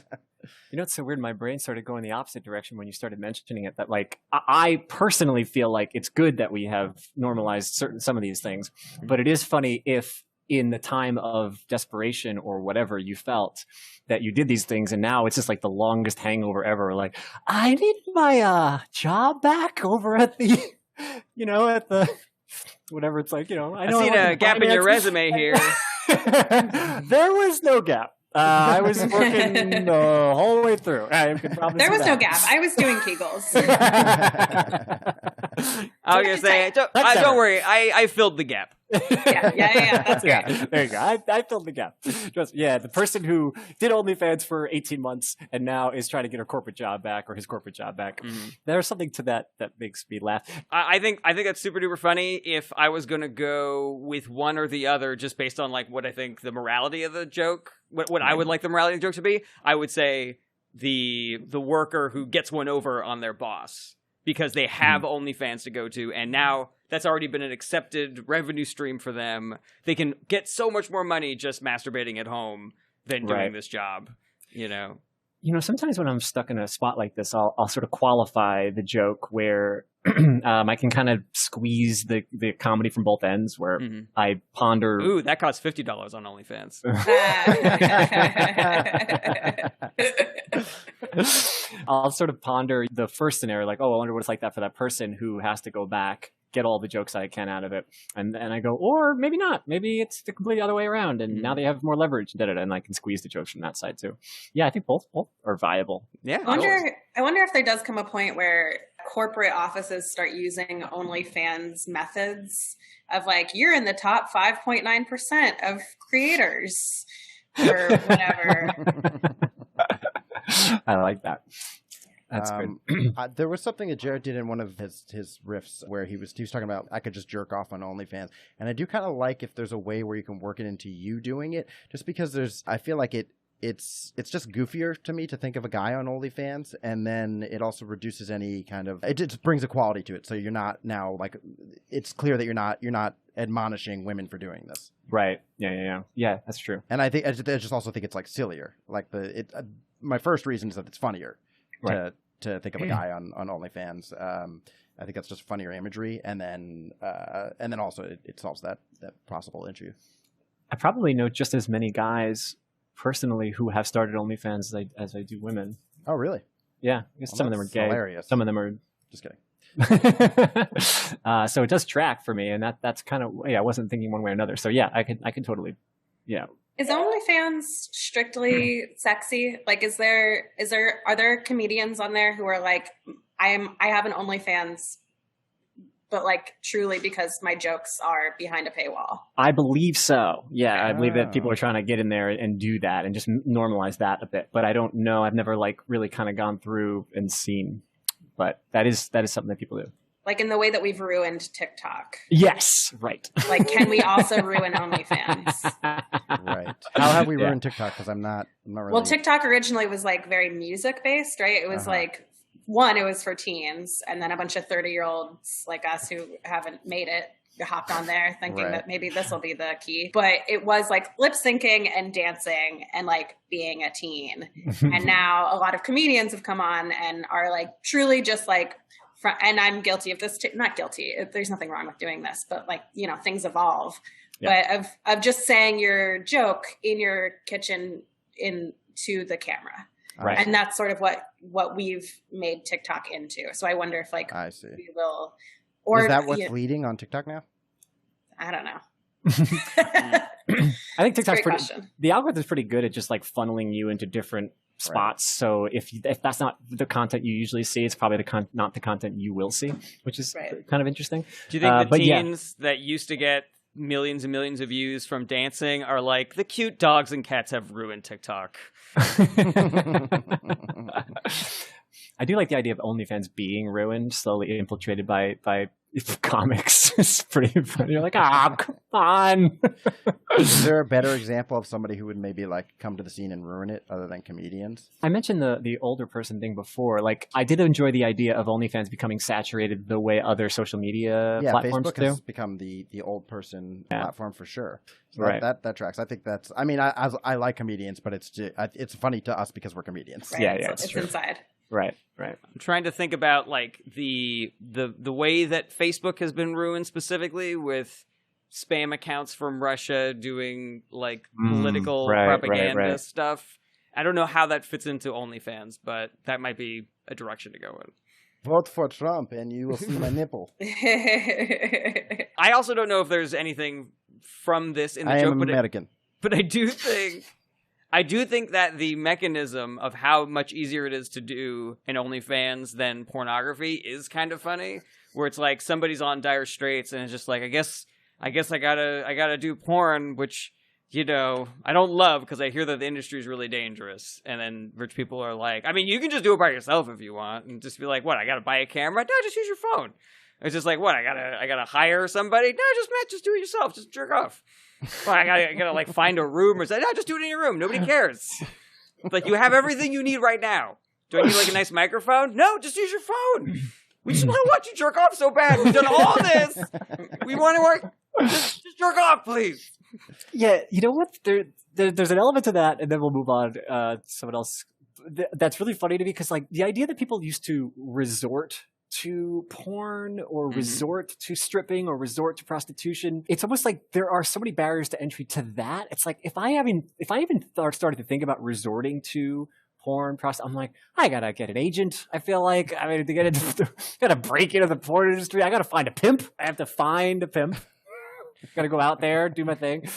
It's so weird. My brain started going the opposite direction when you started mentioning it, that like, I personally feel like it's good that we have normalized some of these things, but it is funny if in the time of desperation or whatever you felt that you did these things, and now it's just like the longest hangover ever. Like, I need my job back over at the, at the whatever it's like. I see a gap in your resume here. There was no gap. I was working the whole way through. I could probably there was no gap. I was doing Kegels. I was going to say, don't worry. I filled the gap. Yeah. That's great. Yeah, there you go. I filled the gap. The person who did OnlyFans for 18 months and now is trying to get her corporate job back or his corporate job back. Mm-hmm. There's something to that makes me laugh. I think that's super duper funny. If I was going to go with one or the other, just based on like what I think the morality of the joke, what I would like the morality of the joke to be, I would say the worker who gets one over on their boss because they have OnlyFans to go to, and now that's already been an accepted revenue stream for them. They can get so much more money just masturbating at home than doing this job, Sometimes when I'm stuck in a spot like this, I'll sort of qualify the joke where I can kind of squeeze the comedy from both ends, where I ponder. Ooh, that costs $50 on OnlyFans. I'll sort of ponder the first scenario, like, oh, I wonder what it's like that for that person who has to go back, get all the jokes I can out of it, and I go, or maybe not. Maybe it's the completely other way around, and now they have more leverage, and I can squeeze the jokes from that side too. Yeah, I think both are viable. Yeah, I wonder if there does come a point where corporate offices start using OnlyFans methods of like, you're in the top 5.9% of creators or whatever. I like that. That's good. There was something that Jarret did in one of his riffs where he was talking about I could just jerk off on OnlyFans, and I do kind of like if there's a way where you can work it into you doing it, just because I feel like it's just goofier to me to think of a guy on OnlyFans, and then it also reduces any kind of, it just brings equality to it, so you're not now like, it's clear that you're not admonishing women for doing this. Right. Yeah, that's true. And I just also think it's like sillier. Like my first reason is that it's funnier. Right. To think of a guy on OnlyFans. I think that's just funnier imagery, and then also it solves that possible issue. I probably know just as many guys personally who have started OnlyFans as I do women. Oh, really? Yeah, I guess some of them are gay. Hilarious. Some of them are just kidding. So it does track for me, and that's kind of, I wasn't thinking one way or another. So yeah, I could totally, yeah. Is OnlyFans strictly sexy? Like, are there comedians on there who are like, I have an OnlyFans, but like truly because my jokes are behind a paywall? I believe so. Yeah, I believe that people are trying to get in there and do that and just normalize that a bit. But I don't know. I've never like really kind of gone through and seen. But that is something that people do. Like in the way that we've ruined TikTok. Yes, right. Like, can we also ruin OnlyFans? Right. How have we ruined TikTok? Because I'm not really. Well, TikTok originally was like very music based, right? It was like one, it was for teens, and then a bunch of 30-year-olds like us who haven't made it hopped on there thinking that maybe this will be the key. But it was like lip syncing and dancing and like being a teen. And now a lot of comedians have come on and are like truly just like, and I'm guilty of this too. Not guilty. There's nothing wrong with doing this, but like, you know, things evolve. Yeah. But of just saying your joke in your kitchen into the camera. Right. And that's sort of what we've made TikTok into. So I wonder if like I see. We will, or is that what's leading on TikTok now? I don't know. I think TikTok's the algorithm's pretty good at just like funneling you into different spots. Right. So if that's not the content you usually see, it's probably not the content you will see, which is kind of interesting. Do you think the teens that used to get millions and millions of views from dancing are like, the cute dogs and cats have ruined TikTok? I do like the idea of OnlyFans being ruined, slowly infiltrated by comics. It's pretty funny. You're like, come on. Is there a better example of somebody who would maybe like come to the scene and ruin it other than comedians? I mentioned the older person thing before. Like, I did enjoy the idea of OnlyFans becoming saturated the way other social media platforms Facebook has become the old person platform for sure. So right. That tracks. I think that's. I mean, I like comedians, but it's funny to us because we're comedians. Right. Yeah, it's true. Inside. Right. I'm trying to think about like the way that Facebook has been ruined specifically with spam accounts from Russia doing like political propaganda stuff. I don't know how that fits into OnlyFans, but that might be a direction to go in. Vote for Trump and you will see my nipple. I also don't know if there's anything from this in the joke, am American. But I do think that the mechanism of how much easier it is to do an OnlyFans than pornography is kind of funny, where it's like somebody's on dire straits and it's just like, I guess I gotta do porn, which, you know, I don't love because I hear that the industry is really dangerous. And then rich people are like, I mean, you can just do it by yourself if you want, and just be like, what? I gotta buy a camera? No, just use your phone. It's just like, what? I gotta hire somebody? No, just do it yourself. Just jerk off. Well, I gotta like find a room or something. No, just do it in your room. Nobody cares. Like, you have everything you need right now. Do I need like a nice microphone? No, just use your phone. We just want to watch you jerk off so bad. We've done all this. We want to work. Just jerk off, please. Yeah, you know what? There's an element to that, and then we'll move on to someone else. That's really funny to me because like the idea that people used to resort to porn or resort to stripping or resort to prostitution, it's almost like there are so many barriers to entry to that. It's like if I even started to think about resorting to porn, I'm like, I gotta get an agent. I feel like to gotta break into the porn industry. I gotta find a pimp. I have to find a pimp. Gotta go out there, do my thing.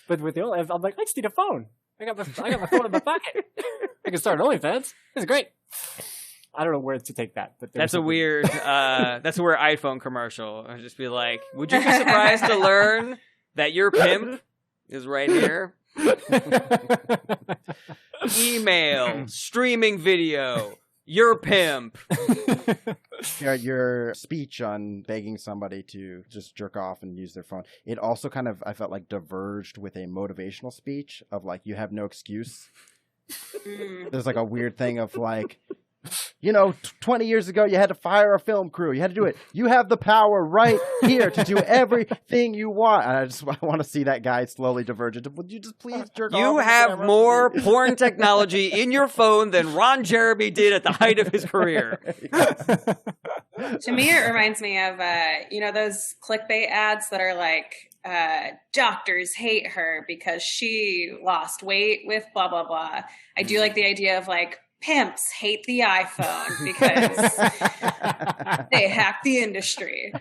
But with the OnlyFans, I'm like, I just need a phone. I got my phone in my pocket. I can start an OnlyFans. This is great. I don't know where to take that, but that's a weird iPhone commercial. I'd just be like, would you be surprised to learn that your pimp is right here? Email, streaming video, your pimp. Your speech on begging somebody to just jerk off and use their phone, it also kind of, I felt like, diverged with a motivational speech of like, you have no excuse. There's like a weird thing of like, you know, 20 years ago, you had to fire a film crew. You had to do it. You have the power right here to do everything you want. And I want to see that guy slowly diverge into, would you just please jerk off? You have more porn technology in your phone than Ron Jeremy did at the height of his career. To me, it reminds me of, you know, those clickbait ads that are like, doctors hate her because she lost weight with blah, blah, blah. I do like the idea of like, pimps hate the iPhone because they hack the industry.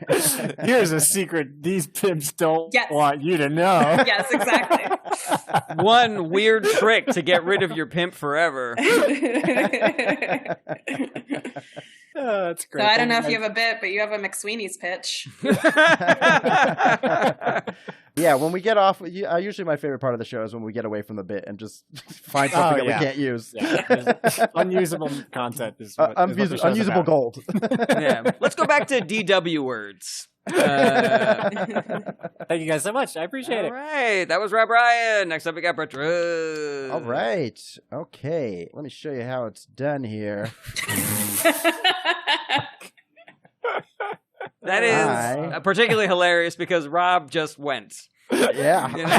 Here's a secret these pimps don't want you to know. Yes, exactly. One weird trick to get rid of your pimp forever. Oh, that's great. So I don't know if you have a bit, but you have a McSweeney's pitch. Yeah, when we get off, usually my favorite part of the show is when we get away from the bit and just find something that we can't use. Yeah. Unusable content is unusable gold. Yeah, let's go back to DW words. Thank you guys so much. I appreciate All it. right, that was Rob Ryan. Next up, we got Bertrand. All right. Okay. Let me show you how it's done here. That is Hi. particularly hilarious because Rob just went. Yeah. You know?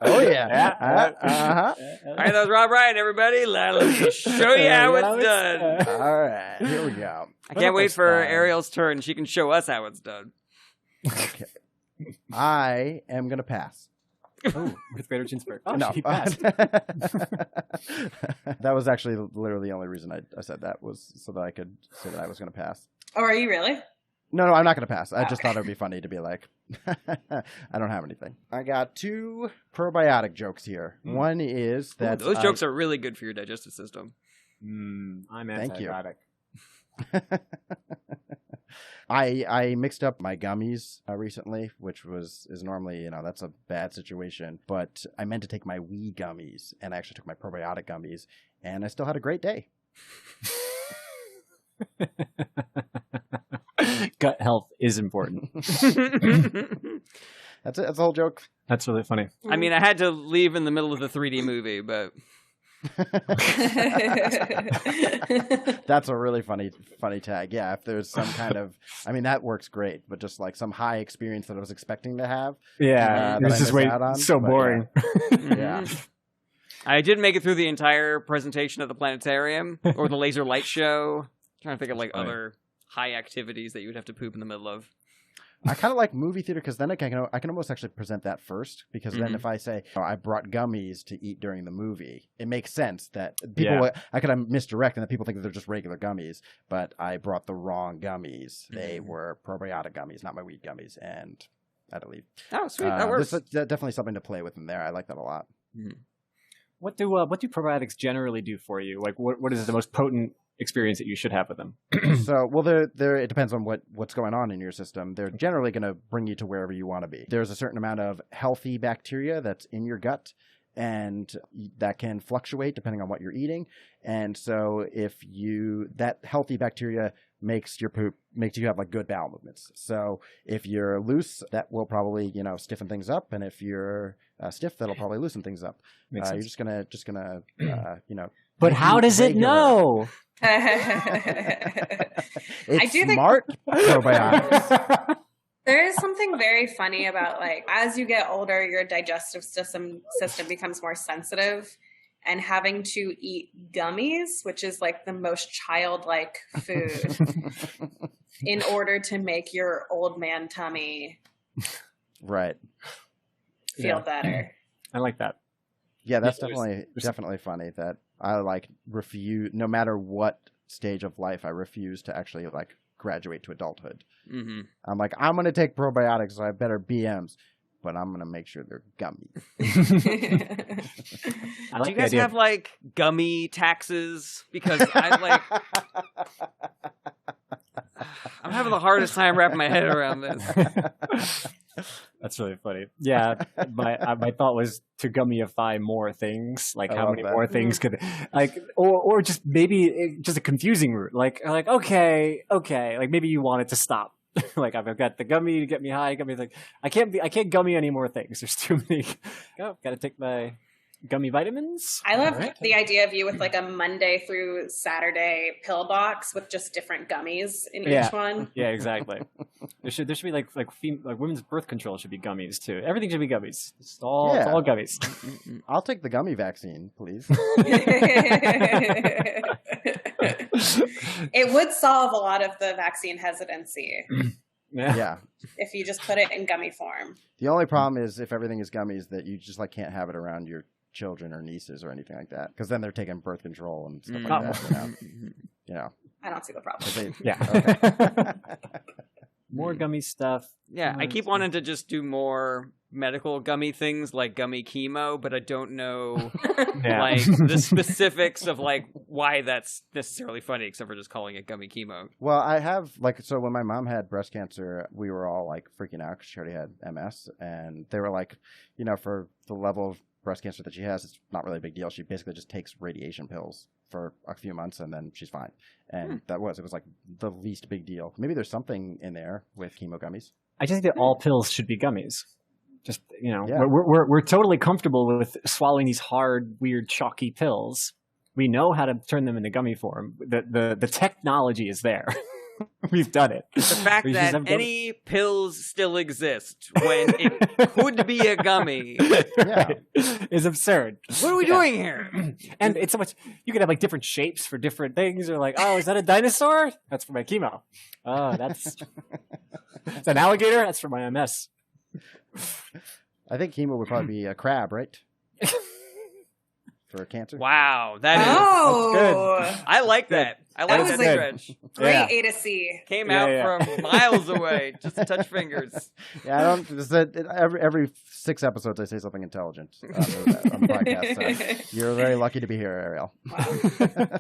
Oh, yeah. Yeah. All right, that was Rob Ryan, everybody. Let me show you how it's done. All right. Here we go. I can't wait for Ariel's turn. She can show us how it's done. Okay. I am going to pass. Oh, Ruth Bader Ginsburg. Oh, No. she passed. That was actually literally the only reason I said that was so that I could say that I was going to pass. Oh, are you really? No, I'm not going to pass. I just thought it would be funny to be like, I don't have anything. I got 2 probiotic jokes here. One is that Those jokes are really good for your digestive system. I'm Thank you. antibiotic. I mixed up my gummies recently, which is normally, that's a bad situation. But I meant to take my wee gummies, and I actually took my probiotic gummies, and I still had a great day. Gut health is important. That's it. That's the whole joke. That's really funny. I mean, I had to leave in the middle of the 3D movie, but That's a really funny tag. Yeah, if there's some kind of, that works great, but just like some high experience that I was expecting to have. Yeah, this is so boring. Yeah. I did make it through the entire presentation of the planetarium or the laser light show. Trying to think of like other high activities that you would have to poop in the middle of. I kind of like movie theater because then I can almost actually present that first, because then if I say, I brought gummies to eat during the movie, it makes sense that people, I could misdirect and that people think that they're just regular gummies, but I brought the wrong gummies. They were probiotic gummies, not my weed gummies, and I had to leave. Oh, sweet. That works. There's definitely something to play with in there. I like that a lot. What do probiotics generally do for you? Like, what is the most potent experience that you should have with them? So, it depends on what's going on in your system. They're generally going to bring you to wherever you want to be. There's a certain amount of healthy bacteria that's in your gut, and that can fluctuate depending on what you're eating. And so that healthy bacteria makes you have like good bowel movements. So if you're loose, that will probably, stiffen things up. And if you're stiff, that'll probably loosen things up. You're just gonna But how does it know? It's smart probiotics. There is something very funny about, like, as you get older, your digestive system becomes more sensitive, and having to eat gummies, which is like the most childlike food, in order to make your old man tummy feel better. I like that. Yeah, that's definitely funny that I refuse, no matter what stage of life, I refuse to actually graduate to adulthood. Mm-hmm. I'm like, I'm going to take probiotics, so I better BMs, but I'm going to make sure they're gummy. Do you guys have gummy taxes? Because I'm having the hardest time wrapping my head around this. That's really funny. Yeah, my thought was to gummify more things. Like, how many more things could, or just maybe just a confusing route. Like okay, like maybe you want it to stop. Like, I've got the gummy to get me high. Gummy, I can't gummy any more things. There's too many. Got to take my gummy vitamins. I love the idea of you with a Monday through Saturday pill box with just different gummies in each one. Yeah, exactly. There should be like women's birth control should be gummies too. Everything should be gummies. It's all gummies. I'll take the gummy vaccine, please. It would solve a lot of the vaccine hesitancy. Yeah. If you just put it in gummy form. The only problem is if everything is gummies that you just can't have it around your children or nieces or anything like that, because then they're taking birth control and stuff like that. I don't see the problem. Okay. More gummy stuff. Yeah, I keep wanting to just do more medical gummy things like gummy chemo, but I don't know the specifics of why that's necessarily funny, except for just calling it gummy chemo. Well, I have so when my mom had breast cancer, we were all freaking out because she already had MS, and they were for the level of breast cancer that she has, it's not really a big deal. She basically just takes radiation pills for a few months, and then she's fine. And it was like the least big deal. Maybe there's something in there with chemo gummies. I just think that all pills should be gummies. Just, Yeah. we're totally comfortable with swallowing these hard, weird, chalky pills. We know how to turn them into gummy form. The technology is there. We've done it. The fact that any pills still exist when it could be a gummy is absurd. What are we doing here? And it's so much. You could have like different shapes for different things. Or like, oh, is that a dinosaur? That's for my chemo. Oh, that's an alligator. That's for my MS. I think chemo would probably be a crab, right? For cancer. Wow, that's good. I like that. I like that stretch. Great A to C. Came out from miles away, just to touch fingers. Yeah, I don't. Every 6 episodes, I say something intelligent on the podcast. So you're very lucky to be here, Ariel. Wow.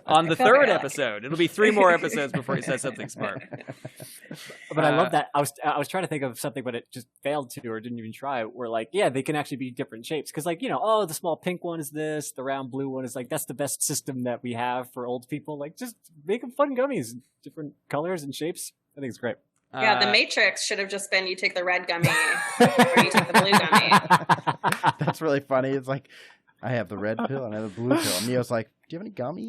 On the 3rd episode, it'll be 3 more episodes before he says something smart. But I love that. I was trying to think of something, but it just failed to, or didn't even try. Where like, yeah, they can actually be different shapes. Because like, oh, the small pink one is this, the round blue one is like, that's the best system that we have for old people. Like, just make them fun gummies, different colors and shapes. I think it's great. Yeah, the Matrix should have just been you take the red gummy or you take the blue gummy. That's really funny. It's like, I have the red pill and I have the blue pill. And Neo's like, do you have any gummy?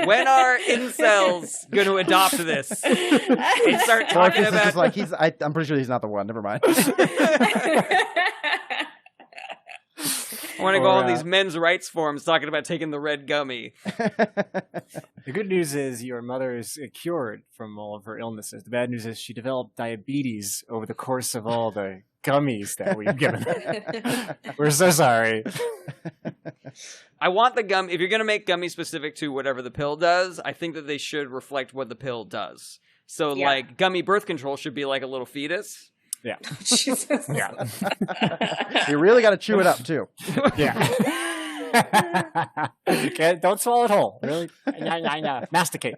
When are incels going to adopt this and start talking about? Like I'm pretty sure he's not the one. Never mind. I want to go on these men's rights forums talking about taking the red gummy. The good news is your mother is cured from all of her illnesses. The bad news is she developed diabetes over the course of all the gummies that we've given her. We're so sorry. I want the gum. If you're going to make gummy specific to whatever the pill does, I think that they should reflect what the pill does. So, like, gummy birth control should be like a little fetus. Yeah. Jesus. Yeah. You really got to chew it up, too. Yeah. Okay, don't swallow it whole. Really? Masticate.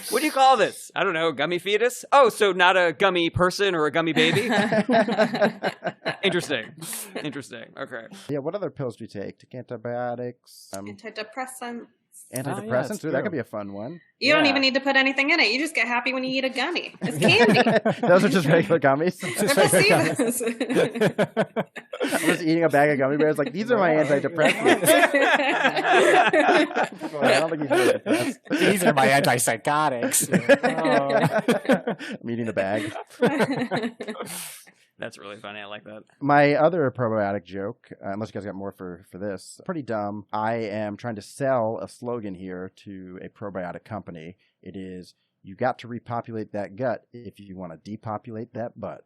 What do you call this? I don't know. Gummy fetus? Oh, so not a gummy person or a gummy baby? Interesting. Okay. Yeah, what other pills do you take? Take antibiotics? Antidepressants. Antidepressants? Ooh, that could be a fun one. You don't even need to put anything in it. You just get happy when you eat a gummy. It's candy. Those are just regular gummies. They're placebos. I'm just eating a bag of gummy bears. Like, these are my antidepressants. I don't think he's really depressed. These are my antipsychotics. I'm eating the bag. That's really funny. I like that. My other probiotic joke, unless you guys got more for this, pretty dumb. I am trying to sell a slogan here to a probiotic company. It is, you got to repopulate that gut if you want to depopulate that butt.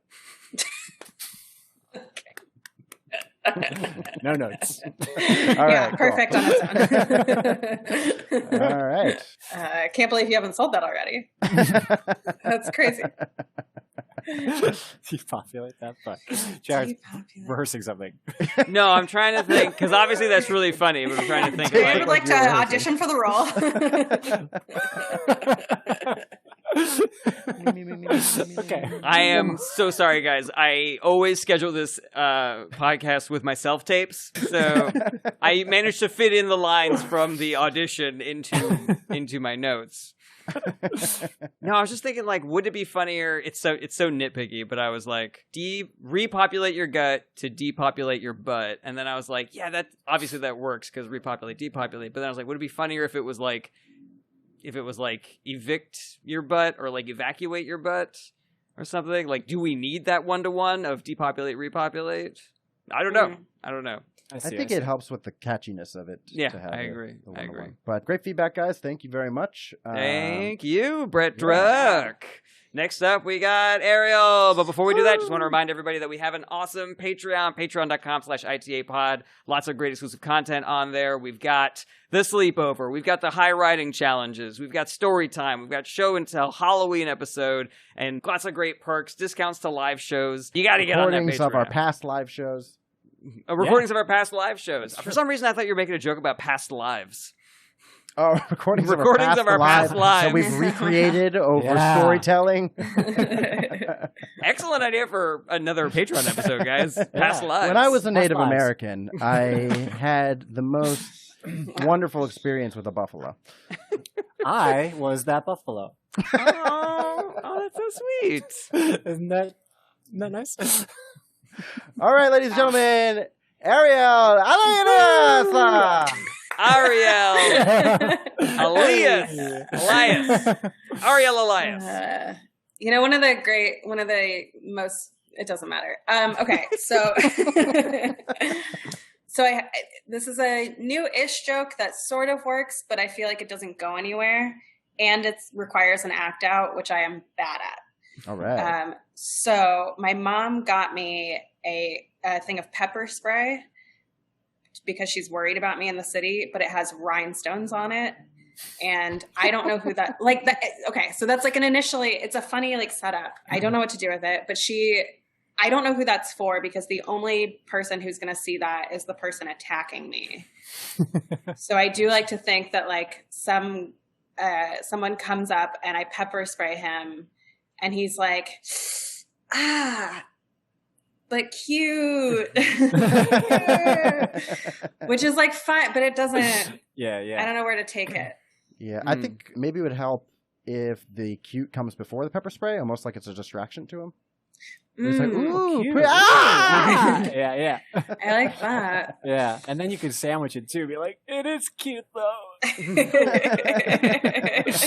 No notes. All right, perfect on its own. All right. I can't believe you haven't sold that already. That's crazy. Depopulate that butt. Jarret's rehearsing something. No, I'm trying to think, because obviously that's really funny, but I'm trying to think. I would like to audition for the role. Okay. I am so sorry, guys. I always schedule this podcast with my self-tapes, so I managed to fit in the lines from the audition into my notes. No, I was just thinking, like, would it be funnier? It's so nitpicky, but I was like, repopulate your gut to depopulate your butt, and then I was like, yeah, that obviously that works because repopulate, depopulate. But then I was like, would it be funnier if it was like evict your butt or like evacuate your butt or something? Like, do we need that 1-to-1 of depopulate, repopulate? I don't know. I think it helps with the catchiness of it. Yeah, to have I agree. But great feedback, guys. Thank you very much. Thank you, Brett Druck. Next up, we got Ariel. But before we do that, just want to remind everybody that we have an awesome Patreon, patreon.com/ITApod. Lots of great exclusive content on there. We've got the sleepover. We've got the high riding challenges. We've got story time. We've got show and tell, Halloween episode, and lots of great perks, discounts to live shows. You got to get on that Patreon. Recordings of our past live shows. Recordings of our past live shows. For some reason, I thought you were making a joke about past lives. Oh, recordings of our past lives. So we've recreated over storytelling. Excellent idea for another Patreon episode, guys. Past lives. When I was a Native lives. American, I had the most wonderful experience with a buffalo. I was that buffalo. Oh, that's so sweet. Isn't that nice? All right, ladies and gentlemen, Ariel Elias. Ariel Elias. Ariel Elias. One of the most, it doesn't matter. Okay, so this is a new-ish joke that sort of works, but I feel like it doesn't go anywhere, and it requires an act out, which I am bad at. All right. So my mom got me a thing of pepper spray because she's worried about me in the city, but it has rhinestones on it. And I don't know who that, okay. So that's like it's a funny setup. I don't know what to do with it, but I don't know who that's for because the only person who's going to see that is the person attacking me. So I do like to think that someone comes up and I pepper spray him and he's like, but cute, which is fine, but it doesn't. Yeah. I don't know where to take it. Yeah, I think maybe it would help if the cute comes before the pepper spray, almost like it's a distraction to him. It's like, ooh, cute. Yeah. I like that. Yeah, and then you can sandwich it too. Be like, it is cute though.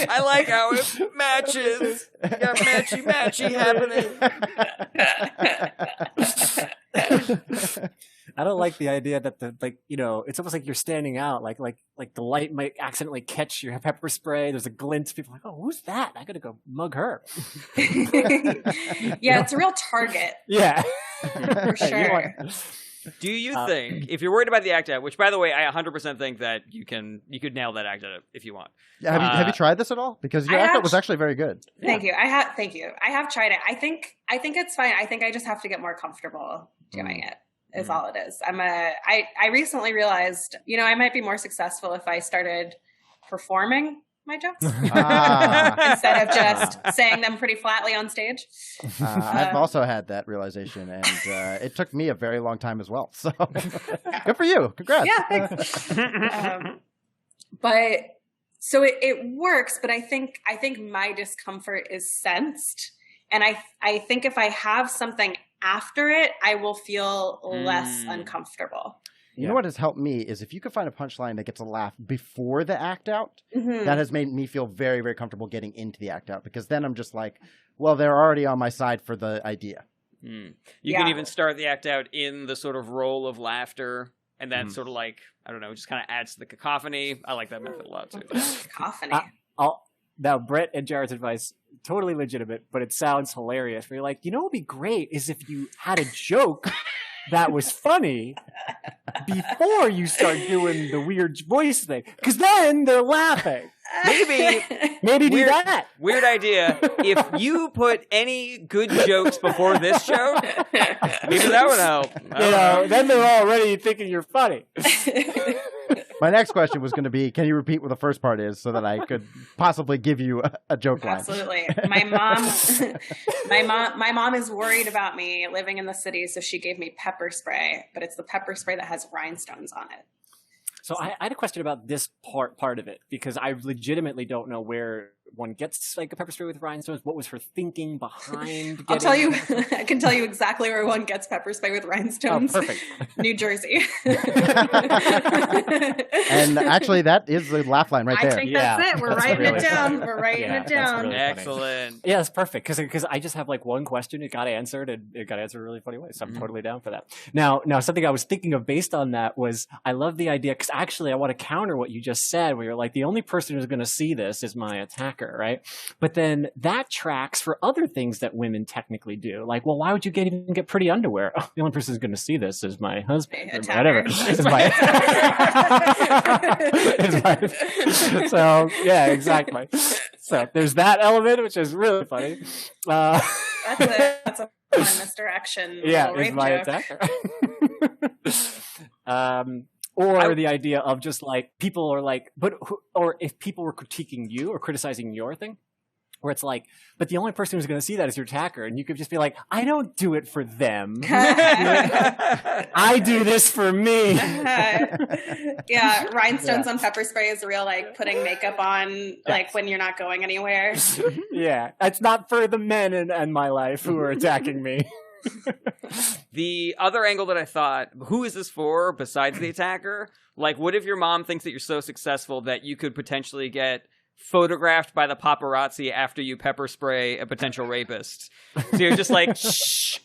I like how it matches. You got matchy happening. I don't like the idea that it's almost like you're standing out, like the light might accidentally catch your pepper spray. There's a glint. People are like, oh, who's that? I gotta go mug her. Yeah, it's a real target. Yeah, for sure. Do you think, if you're worried about the act out, which by the way, I 100% think that you could nail that act out if you want. Yeah, have you tried this at all? Because your act out was actually very good. Thank you. I have tried it. I think it's fine. I think I just have to get more comfortable doing it. Is all it is. I recently realized, I might be more successful if I started performing my jokes instead of just saying them pretty flatly on stage. I've also had that realization, and it took me a very long time as well. So good for you. Congrats. Yeah, thanks. But so it works, but I think my discomfort is sensed, and I think if I have something after it, I will feel less uncomfortable. You know what has helped me is if you could find a punchline that gets a laugh before the act out, that has made me feel very, very comfortable getting into the act out, because then I'm just like, well, they're already on my side for the idea. You can even start the act out in the sort of role of laughter, and then sort of just kind of adds to the cacophony. I like that method a lot too. Cacophony. Now, Brett and Jarret's advice, totally legitimate, but it sounds hilarious. Where you're like, what would be great is if you had a joke that was funny before you start doing the weird voice thing, because then they're laughing. Maybe do that. Weird idea. If you put any good jokes before this show, maybe that would help. Then they're already thinking you're funny. My next question was going to be, can you repeat what the first part is so that I could possibly give you a joke line? Absolutely. My mom is worried about me living in the city, so she gave me pepper spray, but it's the pepper spray that has rhinestones on it. So I had a question about this part of it, because I legitimately don't know where one gets a pepper spray with rhinestones. What was her thinking behind I'll tell you, I can tell you exactly where one gets pepper spray with rhinestones. Oh, perfect. New Jersey. And actually, that is the laugh line right there. I think that's it. We're writing it down. We're writing it down. Really excellent. Yeah, that's perfect, because I just have one question. It got answered, and it got answered in a really funny way. So I'm totally down for that. Now, something I was thinking of based on that was, I love the idea, because actually I want to counter what you just said, where you're like, the only person who's going to see this is my attacker, right? But then that tracks for other things that women technically do. Like, well, why would you even get pretty underwear? Oh, the only person who's going to see this is my husband, or whatever. So yeah, exactly. So there's that element, which is really funny. That's a fun misdirection. Yeah, is my attacker. Or the idea of just like people are like, or if people were critiquing you or criticizing your thing, where it's like, but the only person who's going to see that is your attacker, and you could just be like, I don't do it for them. I do this for me. Yeah, rhinestones on pepper spray is real, like putting makeup on, like when you're not going anywhere. Yeah, it's not for the men in my life who are attacking me. The other angle that I thought, who is this for besides the attacker? Like, what if your mom thinks that you're so successful that you could potentially get photographed by the paparazzi after you pepper spray a potential rapist? So you're just like, shh.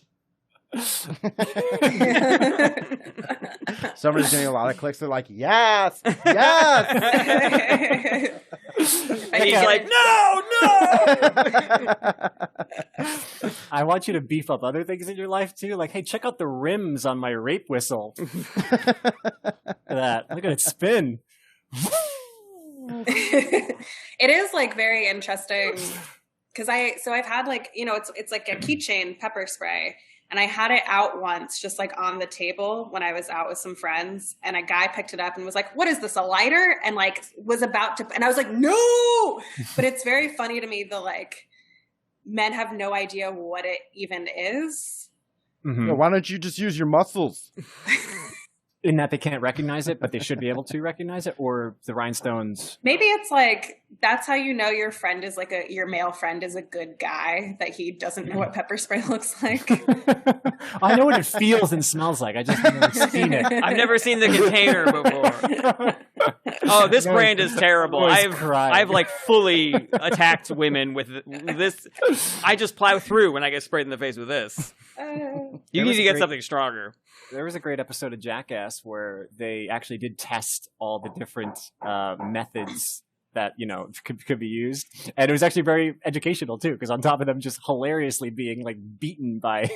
Somebody's getting a lot of clicks. They're like, yes, yes. And he's like, no. I want you to beef up other things in your life too. Like, hey, check out the rims on my rape whistle. Look at it spin. It is like very interesting because I've had like, it's like a keychain pepper spray, and I had it out once just like on the table when I was out with some friends, and a guy picked it up and was like, what is this, a lighter? And like was about to, and I was like, no. But it's very funny to me the like men have no idea what it even is. Mm-hmm. Well, why don't you just use your muscles? In that they can't recognize it, but they should be able to recognize it, or the rhinestones. Maybe it's like, that's how you know your friend is like your male friend is a good guy, that he doesn't know what pepper spray looks like. I know what it feels and smells like. I just never seen it. I've never seen the container before. Oh, this brand is terrible. I've like fully attacked women with this. I just plow through when I get sprayed in the face with this. You need to get something stronger. There was a great episode of Jackass where they actually did test all the different methods that, could be used. And it was actually very educational too, because on top of them just hilariously being like beaten by,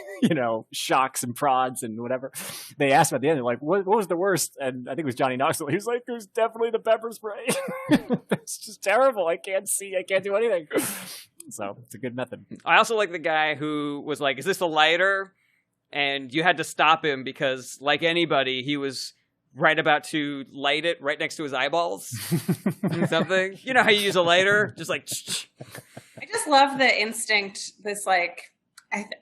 shocks and prods and whatever, they asked him at the end, they're like, what was the worst? And I think it was Johnny Knoxville. He was like, it was definitely the pepper spray. It's just terrible. I can't see. I can't do anything. So it's a good method. I also like the guy who was like, is this a lighter? And you had to stop him because, like anybody, he was right about to light it right next to his eyeballs. Something. You know how you use a lighter? Just like... I just love the instinct, this like...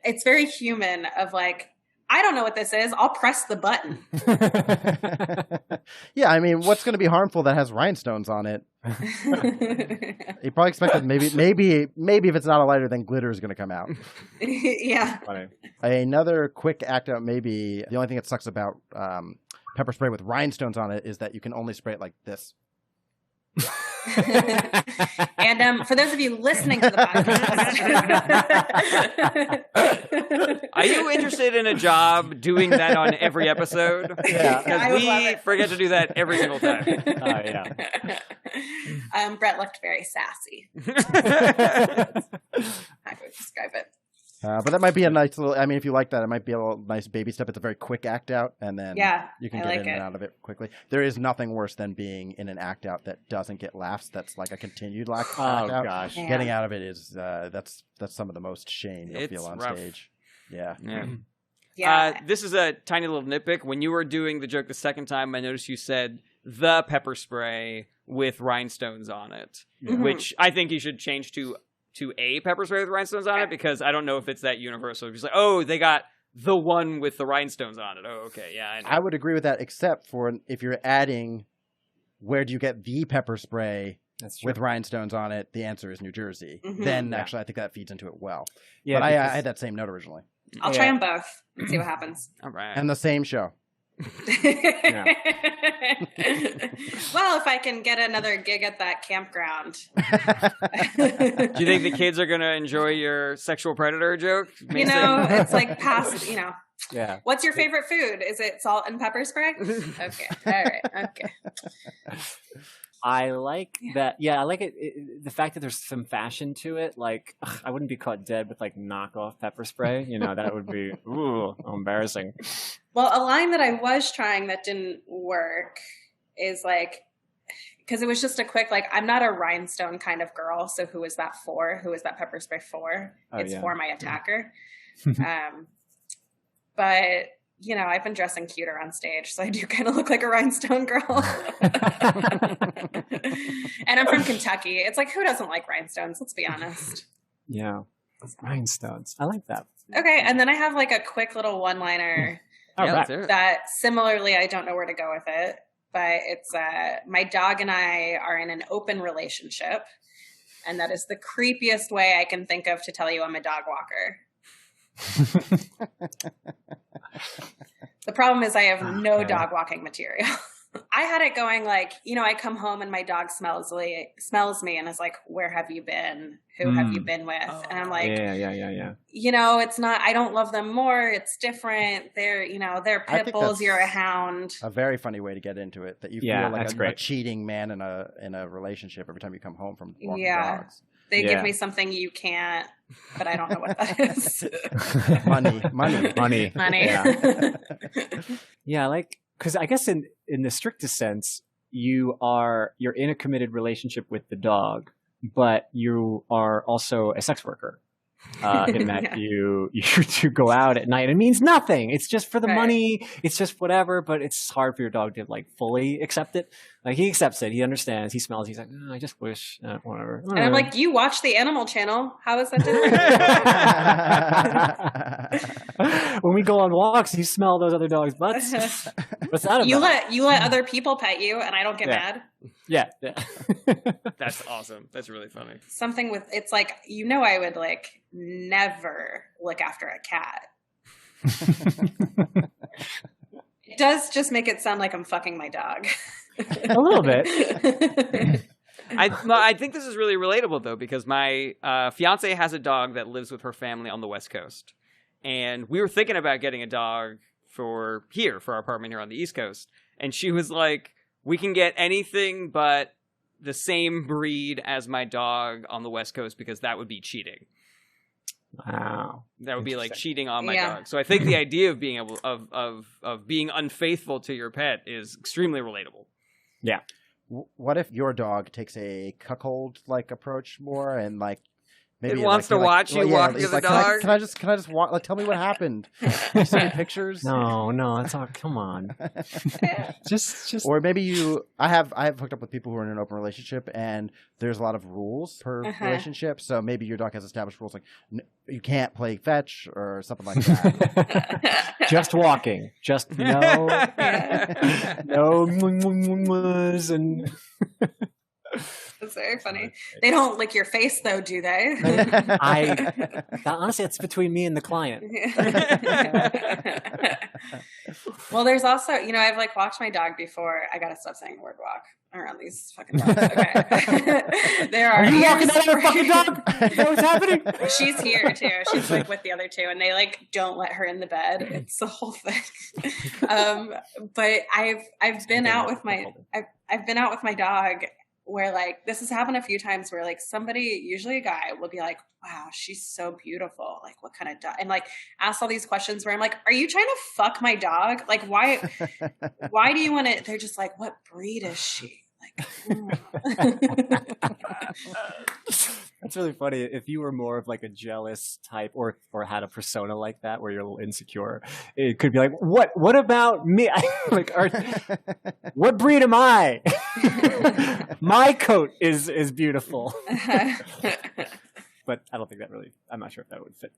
it's very human of like, I don't know what this is. I'll press the button. Yeah, I mean, what's going to be harmful that has rhinestones on it? You probably expected maybe if it's not a lighter, then glitter is going to come out. Yeah. Funny. Another quick act out, maybe the only thing that sucks about pepper spray with rhinestones on it is that you can only spray it like this. And for those of you listening to the podcast, are you interested in a job doing that on every episode? Yeah, because we forget to do that every single time. Yeah. Brett looked very sassy. I would describe it. But that might be a nice little, I mean, if you like that, it might be a little nice baby step. It's a very quick act out, and then you can get in and out of it quickly. There is nothing worse than being in an act out that doesn't get laughs. That's like a continued laugh. Oh, gosh. Yeah. Getting out of it is, that's some of the most shame you'll feel on rough. stage. Yeah. Yeah. This is a tiny little nitpick. When you were doing the joke the second time, I noticed you said the pepper spray with rhinestones on it, which I think you should change to a pepper spray with rhinestones on it, because I don't know if it's that universal. If you're like, oh, they got the one with the rhinestones on it. Oh, okay. Yeah, I know. I would agree with that, except for if you're adding, where do you get the pepper spray with rhinestones on it? The answer is New Jersey. Then actually, I think that feeds into it well. Yeah, but I had that same note originally. I'll try them both and see what happens. All right. And the same show. Well, if I can get another gig at that campground. Do you think the kids are going to enjoy your sexual predator joke? It's like past, Yeah. What's your favorite food? Is it salt and pepper spray? Okay. All right. Okay. I like that. Yeah, I like it. The fact that there's some fashion to it. Like, I wouldn't be caught dead with like knockoff pepper spray. That would be embarrassing. Well, a line that I was trying that didn't work is like, because it was just a quick like, I'm not a rhinestone kind of girl. So who is that for? Who is that pepper spray for? It's for my attacker. But you know, I've been dressing cuter on stage, so I do kind of look like a rhinestone girl. And I'm from Kentucky. It's like, who doesn't like rhinestones? Let's be honest. Yeah. Rhinestones. I like that. Okay, and then I have like a quick little one-liner that similarly, I don't know where to go with it, but it's my dog and I are in an open relationship, and that is the creepiest way I can think of to tell you I'm a dog walker. The problem is I have no dog walking material. I had it going like, you know, I come home and my dog smells me and is like, where have you been? Who have you been with? And I'm like, yeah. You know, it's not, I don't love them more. It's different. They're, you know, they're pit bulls. You're a hound. A very funny way to get into it, that you feel like a cheating man in a relationship every time you come home from walking dogs. They give me something you can't, but I don't know what that is. Money. Yeah, like, because I guess in the strictest sense, you're in a committed relationship with the dog, but you are also a sex worker. In that you to go out at night. It means nothing. It's just for the money. It's just whatever. But it's hard for your dog to like fully accept it. Like he accepts it. He understands. He smells. He's like, oh, I just wish whatever. And I'm like, you watch the Animal Channel. How is that different? When we go on walks, you smell those other dogs' butts. What's that about? You let other people pet you, and I don't get mad. Yeah. That's awesome. That's really funny. Something with, it's like, you know, I would like never look after a cat. It does just make it sound like I'm fucking my dog. A little bit. I think this is really relatable though, because my fiance has a dog that lives with her family on the West Coast, and we were thinking about getting a dog for our apartment here on the East Coast, and she was like, we can get anything but the same breed as my dog on the West Coast because that would be cheating. Wow. That would be like cheating on my dog. So I think the idea of being able of being unfaithful to your pet is extremely relatable. Yeah. What if your dog takes a cuckold like approach more and like maybe it wants to watch you walk the other dog? Can I just walk? Like, tell me what happened. Can you send me pictures? No, it's all. Come on. just. Or maybe I have hooked up with people who are in an open relationship, and there's a lot of rules per relationship. So maybe your dog has established rules like you can't play fetch or something like that. Just walking. Just no and. That's very funny. They don't lick your face, though, do they? Honestly, it's between me and the client. Well, there's also, you know, I've like walked my dog before. I gotta stop saying the word walk around these fucking dogs. Okay. There are you walking another fucking dog? What's happening? She's here too. She's like with the other two, and they like don't let her in the bed. It's the whole thing. But I've been out with my dog. Where like this has happened a few times where like somebody, usually a guy, will be like, wow, she's so beautiful. Like what kind of dog? And like ask all these questions where I'm like, are you trying to fuck my dog? Like why do you want to? They're just like, what breed is she? Like, That's really funny. If you were more of like a jealous type or had a persona like that where you're a little insecure, it could be like, what about me? Like, what breed am I? My coat is beautiful. But I don't think that really, I'm not sure if that would fit.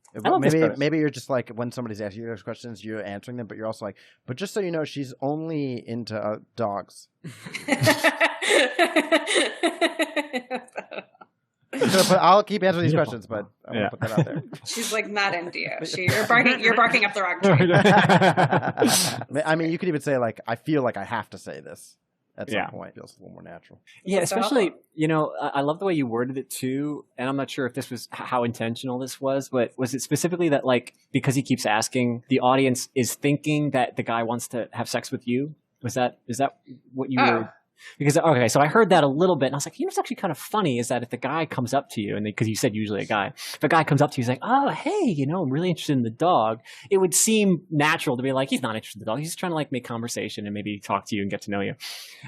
Maybe you're just like, when somebody's asking you those questions, you're answering them, but you're also like, but just so you know, she's only into dogs. I'll keep answering these questions, but I want to put that out there. She's like not into you. You're barking up the wrong tree. I mean, you could even say like, I feel like I have to say this at some point. It feels a little more natural. Yeah, especially, you know, I love the way you worded it too. And I'm not sure if this was how intentional this was, but was it specifically that like, because he keeps asking, the audience is thinking that the guy wants to have sex with you? Is that what you were? Because, okay, so I heard that a little bit, and I was like, you know what's actually kind of funny is that if the guy comes up to you, and because you said usually a guy, if a guy comes up to you, he's like, oh, hey, you know, I'm really interested in the dog, it would seem natural to be like, he's not interested in the dog. He's just trying to, like, make conversation and maybe talk to you and get to know you.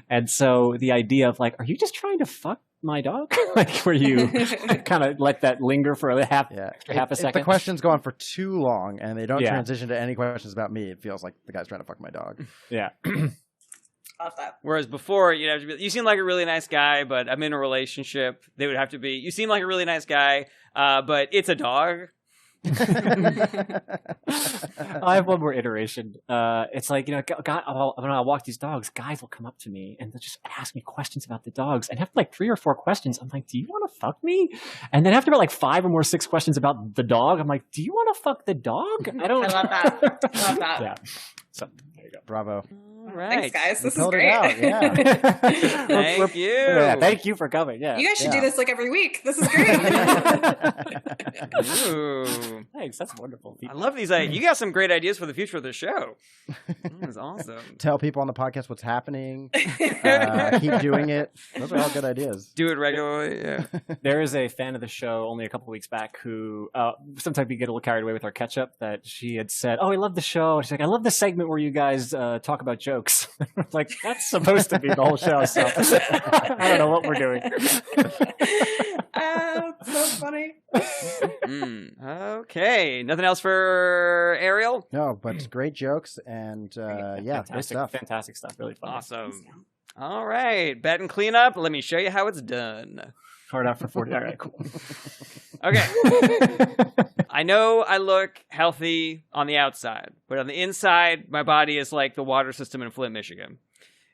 And so the idea of, like, are you just trying to fuck my dog? Like, where you kind of let that linger for a half a If second? the question's go on for too long and they don't Yeah. transition to any questions about me, it feels like the guy's trying to fuck my dog. Yeah. Love that. Whereas before, you'd have to be, you seem like a really nice guy, but I'm in a relationship. They would have to be, you seem like a really nice guy, but it's a dog. I have one more iteration. It's like, when I walk these dogs, guys will come up to me and they'll just ask me questions about the dogs. And after like 3 or 4 questions, I'm like, do you want to fuck me? And then after about like 5 or more 6 questions about the dog, I'm like, do you want to fuck the dog? I love that. Love that. Yeah. So there you go. Bravo. All right. Thanks, guys. This is Pulled it great. out, yeah. Thank you. Yeah, thank you for coming. Yeah. You guys should Yeah. do this like every week. This is great. Ooh. Thanks. That's wonderful. I love these. You got some great ideas for the future of the show. That was awesome. Tell people on the podcast what's happening. Keep doing it. Those are all good ideas. Do it regularly. Yeah. There is a fan of the show only a couple weeks back who sometimes we get a little carried away with our ketchup that she had said, "Oh, I love the show." She's like, "I love the segment where you guys talk about jokes." Like, that's supposed to be the whole show. So I don't know what we're doing. So funny. Okay. Nothing else for Ariel? No, but great jokes and yeah, good stuff. Fantastic stuff. Really fun. Awesome. All right. Bet and cleanup. Let me show you how it's done. Hard out for 40. All right, cool. Okay. I know I look healthy on the outside, but on the inside, my body is like the water system in Flint, Michigan.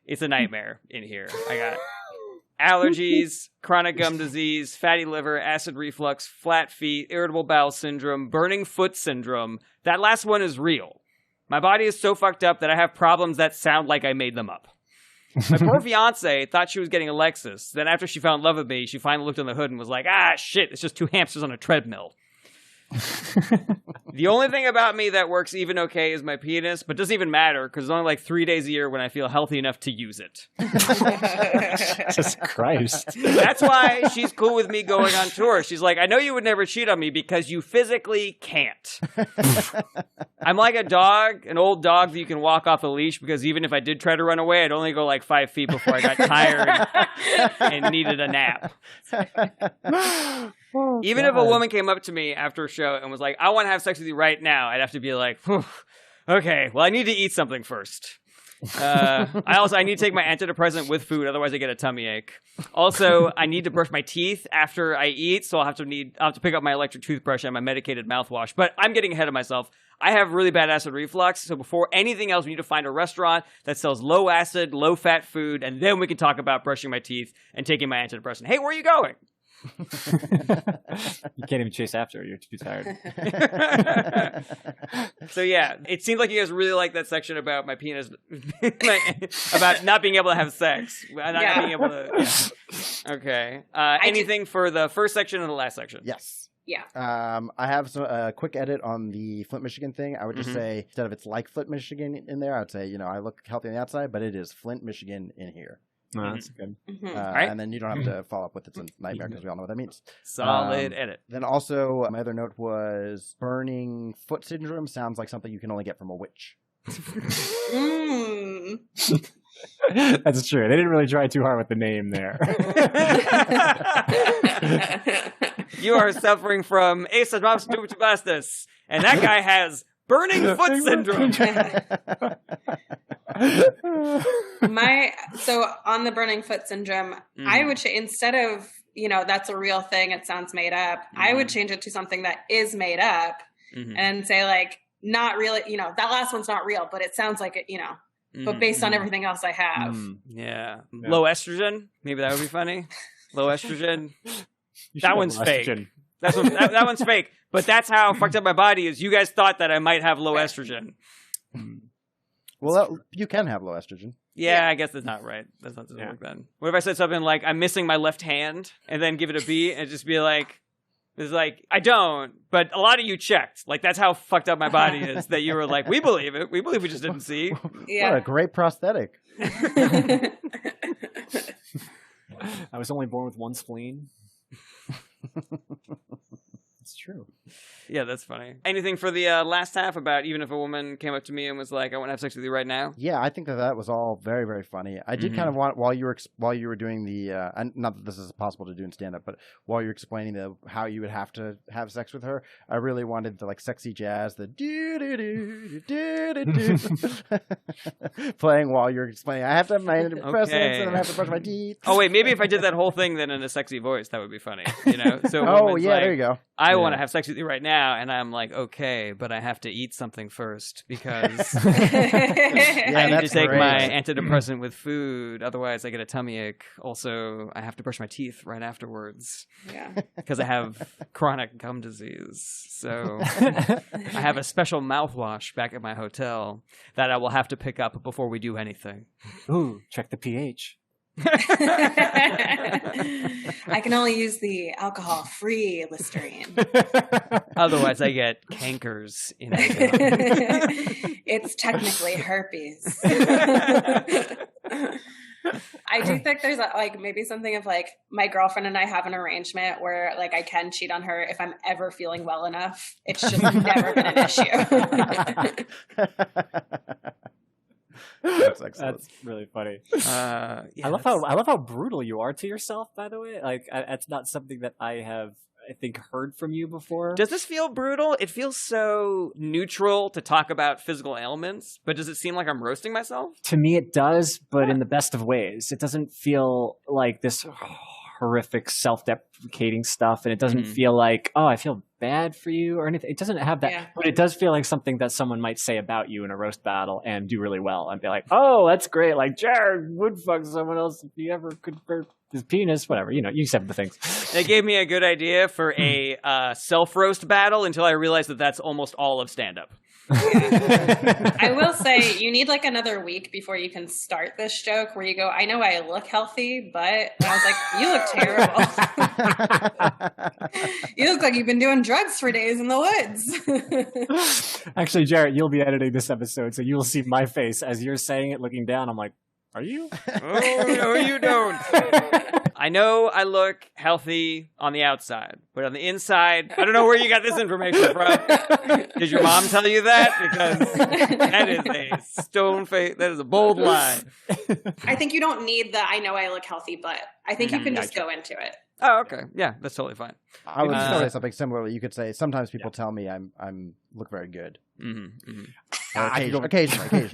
It's a nightmare in here. I got allergies, chronic gum disease, fatty liver, acid reflux, flat feet, irritable bowel syndrome, burning foot syndrome. That last one is real. My body is so fucked up that I have problems that sound like I made them up. My poor fiance thought she was getting a Lexus. Then after she found love with me, she finally looked on the hood and was like, ah, shit, it's just 2 hamsters on a treadmill. The only thing about me that works even okay is my penis, but doesn't even matter because it's only like 3 days a year when I feel healthy enough to use it. Jesus Christ. That's why she's cool with me going on tour. She's like, I know you would never cheat on me because you physically can't. I'm like a dog, an old dog that you can walk off a leash because even if I did try to run away, I'd only go like 5 feet before I got tired and needed a nap. Even if a woman came up to me after a show and was like, I want to have sex with you right now, I'd have to be like, okay, well, I need to eat something first. I need to take my antidepressant with food, otherwise I get a tummy ache. Also, I need to brush my teeth after I eat, so I'll have to pick up my electric toothbrush and my medicated mouthwash. But I'm getting ahead of myself. I have really bad acid reflux, so before anything else, we need to find a restaurant that sells low acid, low fat food, and then we can talk about brushing my teeth and taking my antidepressant. Hey, where are you going? You can't even chase after her. You're too tired. So yeah, it seems like you guys really like that section about my penis, about not being able to have sex, not being able to. Yeah. Okay. Anything for the first section and the last section? Yes. Yeah. I have a quick edit on the Flint, Michigan thing. I would just say, instead of it's like Flint, Michigan in there, I would say, I look healthy on the outside, but it is Flint, Michigan in here. Oh, that's good. Right. And then you don't have to follow up with it's a nightmare because we all know what that means. Solid edit. Then also, my other note was burning foot syndrome sounds like something you can only get from a witch. That's true. They didn't really try too hard with the name there. You are suffering from acidosis, and that guy has burning foot syndrome. So on the burning foot syndrome, I would instead of that's a real thing, it sounds made up, I would change it to something that is made up and say like not really, that last one's not real, but it sounds like it, but based on everything else I have. Yeah. Low estrogen, maybe that would be funny. Low estrogen. That one's fake. That one's fake. But that's how fucked up my body is. You guys thought that I might have low estrogen. Well, you can have low estrogen. Yeah, I guess that's not right. That's not doesn't work then. What if I said something like, I'm missing my left hand, and then give it a B, and just be like, it's like, I don't, but a lot of you checked. Like, that's how fucked up my body is, that you were like, we believe it. We believe we just didn't see. Yeah. What a great prosthetic. I was only born with one spleen. It's true. Yeah, that's funny. Anything for the last half about even if a woman came up to me and was like, "I want to have sex with you right now"? Yeah, I think that was all very, very funny. I did kind of want while you were doing the and not that this is possible to do in stand up, but while you're explaining how you would have to have sex with her, I really wanted the like sexy jazz, the do do do do do do playing while you're explaining. I have to have my antidepressants and I have to brush my teeth. Oh wait, maybe if I did that whole thing then in a sexy voice, that would be funny. So oh yeah, like, there you go. I want to have sex with you right now, and I'm like, okay, but I have to eat something first because I need to take my antidepressant with food. Otherwise, I get a tummy ache. Also, I have to brush my teeth right afterwards. Yeah. Because I have chronic gum disease. So I have a special mouthwash back at my hotel that I will have to pick up before we do anything. Ooh, check the pH. I can only use the alcohol-free Listerine. Otherwise, I get cankers in my gum. It's technically herpes. I do think there's maybe something of like my girlfriend and I have an arrangement where like I can cheat on her if I'm ever feeling well enough. It's just never been an issue. That's excellent. That's really funny. Yeah, I love how brutal you are to yourself. By the way, like that's not something that I have, I think, heard from you before. Does this feel brutal? It feels so neutral to talk about physical ailments, but does it seem like I'm roasting myself? To me, it does, but in the best of ways. It doesn't feel like this horrific self-deprecating stuff, and it doesn't feel like, oh, I feel bad for you or anything. It doesn't have that, but it does feel like something that someone might say about you in a roast battle and do really well and be like, oh, that's great. Like Jarret would fuck someone else if he ever could burp his penis, whatever. You said the things. It gave me a good idea for a self-roast battle until I realized that that's almost all of stand-up. I will say you need like another week before you can start this joke where you go, I know I look healthy, but and I was like, you look terrible. You look like you've been doing drugs for days in the woods. Actually, Jarret, you'll be editing this episode, so you will see my face as you're saying it, looking down. I'm like, are you? Oh, no, you don't. I know I look healthy on the outside, but on the inside, I don't know where you got this information from. Did your mom tell you that? Because that is a stone face. That is a bold lie. I think you don't need the I know I look healthy, but I think you can just go into it. Oh, okay. Yeah, that's totally fine. I would say something similar. You could say sometimes people tell me I'm look very good. Occasionally.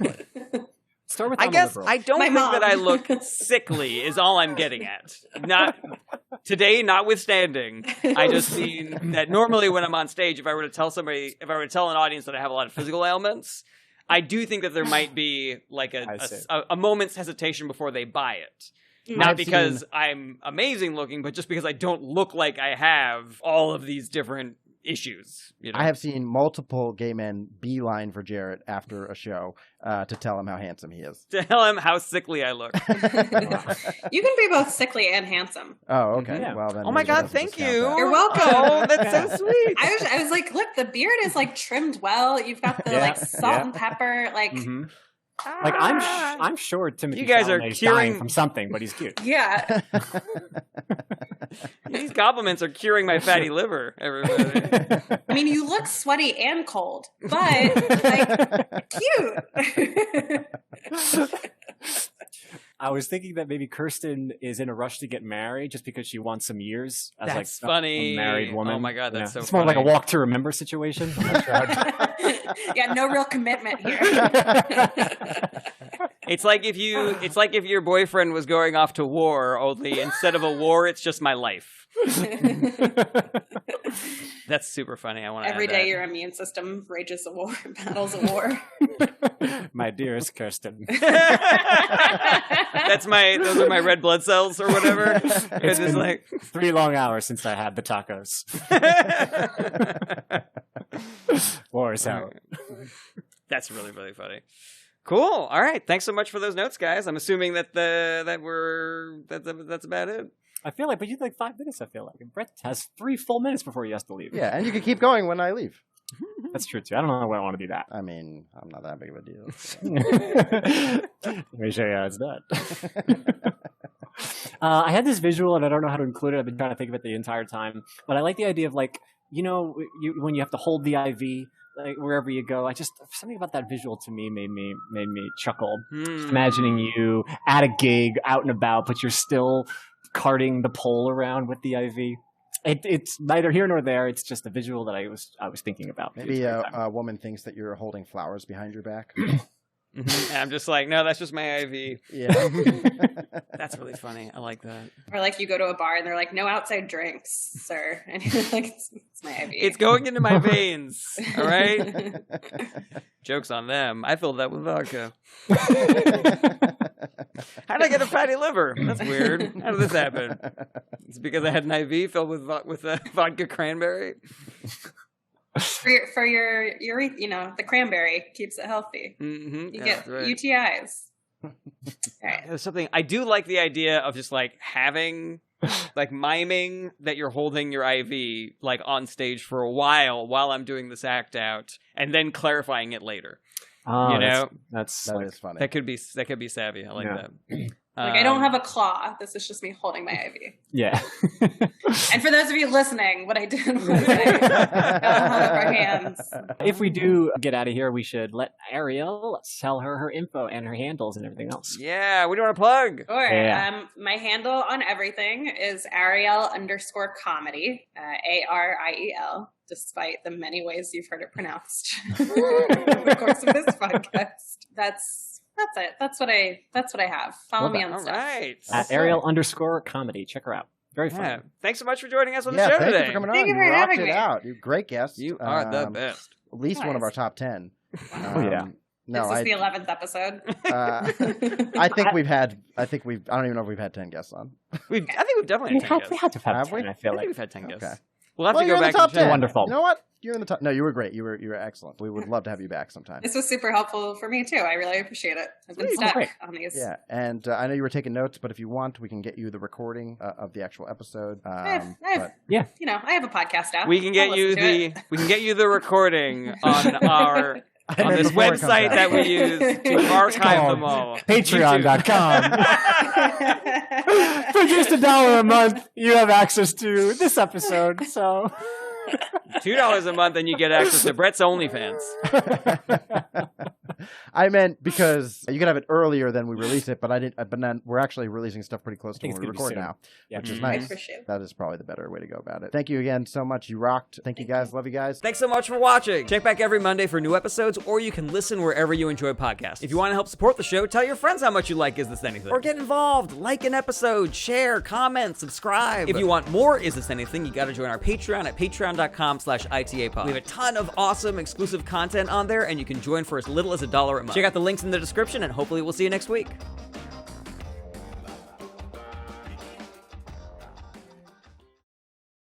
Start with I guess I don't think that I look sickly is all I'm getting at. Not today, notwithstanding. I just mean that normally when I'm on stage, if I were to tell an audience that I have a lot of physical ailments, I do think that there might be like a moment's hesitation before they buy it. Not because I'm amazing looking, but just because I don't look like I have all of these different issues. I have seen multiple gay men beeline for Jarret after a show to tell him how handsome he is. To tell him how sickly I look. You can be both sickly and handsome. Oh, okay. Yeah. Well, then. Oh my God, thank you. You're welcome. Oh, that's so sweet. I was like, look, the beard is like trimmed well. You've got the salt and pepper, like. Mm-hmm. Like I'm sure Timothy you guys Chalamet are is dying from something, but he's cute. Yeah. These compliments are curing my fatty liver, everybody. I mean, you look sweaty and cold, but like cute. I was thinking that maybe Kirsten is in a rush to get married just because she wants some years as that's like funny. A married woman. Oh my God, that's so it's funny. more like a walk to remember situation. Yeah, no real commitment here. It's like if your boyfriend was going off to war, only instead of a war, it's just my life. That's super funny. I want to every day your immune system rages a war, battles a war. My dearest Kirsten. Those are my red blood cells or whatever. It's been like 3 long hours since I had the tacos. War is out. That's really, really funny. Cool. All right. Thanks so much for those notes, guys. I'm assuming that that's about it. I feel like, but you had like 5 minutes. I feel like Brett has 3 full minutes before he has to leave. Yeah, and you can keep going when I leave. That's true too. I don't know why I want to do that. I mean, I'm not that big of a deal. Let me show you how it's done. I had this visual, and I don't know how to include it. I've been trying to think of it the entire time, but I like the idea of like when you have to hold the IV like wherever you go, something about that visual to me made me chuckle. Just imagining you at a gig, out and about, but you're still carting the pole around with the IV. It's neither here nor there. It's just a visual that I was thinking about. Maybe a woman thinks that you're holding flowers behind your back. And I'm just like, no, that's just my IV. Yeah. That's really funny. I like that. Or like you go to a bar and they're like, no outside drinks, sir. And you're like, it's my IV. It's going into my veins. All right. Joke's on them. I filled that with vodka. How did I get a fatty liver? That's weird. How did this happen? It's because I had an IV filled with vodka cranberry. For your the cranberry keeps it healthy. Mm-hmm. You get UTIs. All right. There's something I do like the idea of just like having like miming that you're holding your IV like on stage for a while I'm doing this act out, and then clarifying it later. Oh, that is funny. That could be savvy. I like that. Like I don't have a claw. This is just me holding my IV. Yeah. And for those of you listening, what I did was I hold up our hands. If we do get out of here, we should let Ariel tell her info and her handles and everything else. Yeah, what do you want to plug? Sure. Yeah. My handle on everything is Ariel_comedy, ARIEL, despite the many ways you've heard it pronounced over the course of this podcast. That's it. That's what I have. Follow me on All stuff. right. At Ariel_comedy. Check her out. Very fun. Yeah. Thanks so much for joining us on the show thank today. you for coming on. Thank you for rocked having it me. out. You're a great guest. You are the best. At least one of our Nice. top 10. Oh, yeah. No, This is the 11th episode. I think I don't even know if we've had 10 guests on. I think we've definitely had 10 guests. We had to have Have 10, we? I feel I like. think we've had 10 guests. Okay. We'll have to you're go in back the top and check. 10. Wonderful. You know what? You're in the top. No, you were great. You were excellent. We would love to have you back sometime. This was super helpful for me too. I really appreciate it. I've been stuck great. on these. Yeah, and I know you were taking notes, but if you want, we can get you the recording of the actual episode. I have I have a podcast app. We can get I'll you listen to it. we can get you the recording on our on this Before it comes website out. that we use to archive them all. Patreon.com. For just $1 a month, you have access to this episode. So $2 a month and you get access to Brett's OnlyFans. I meant because you could have it earlier than we release it, but I didn't. But then we're actually releasing stuff pretty close to think when it's we gonna be record soon. now, Yeah. which is I nice. appreciate it. That is probably the better way to go about it. Thank you again so much. You rocked. Thank you guys. Love you guys. Thanks so much for watching. Check back every Monday for new episodes, or you can listen wherever you enjoy podcasts. If you want to help support the show, tell your friends how much you like Is This Anything? Or get involved, like an episode, share, comment, subscribe. If you want more Is This Anything, you got to join our Patreon at patreon.com/ITApod. We have a ton of awesome exclusive content on there, and you can join for as little as $1 a month. Check out the links in the description, and hopefully we'll see you next week.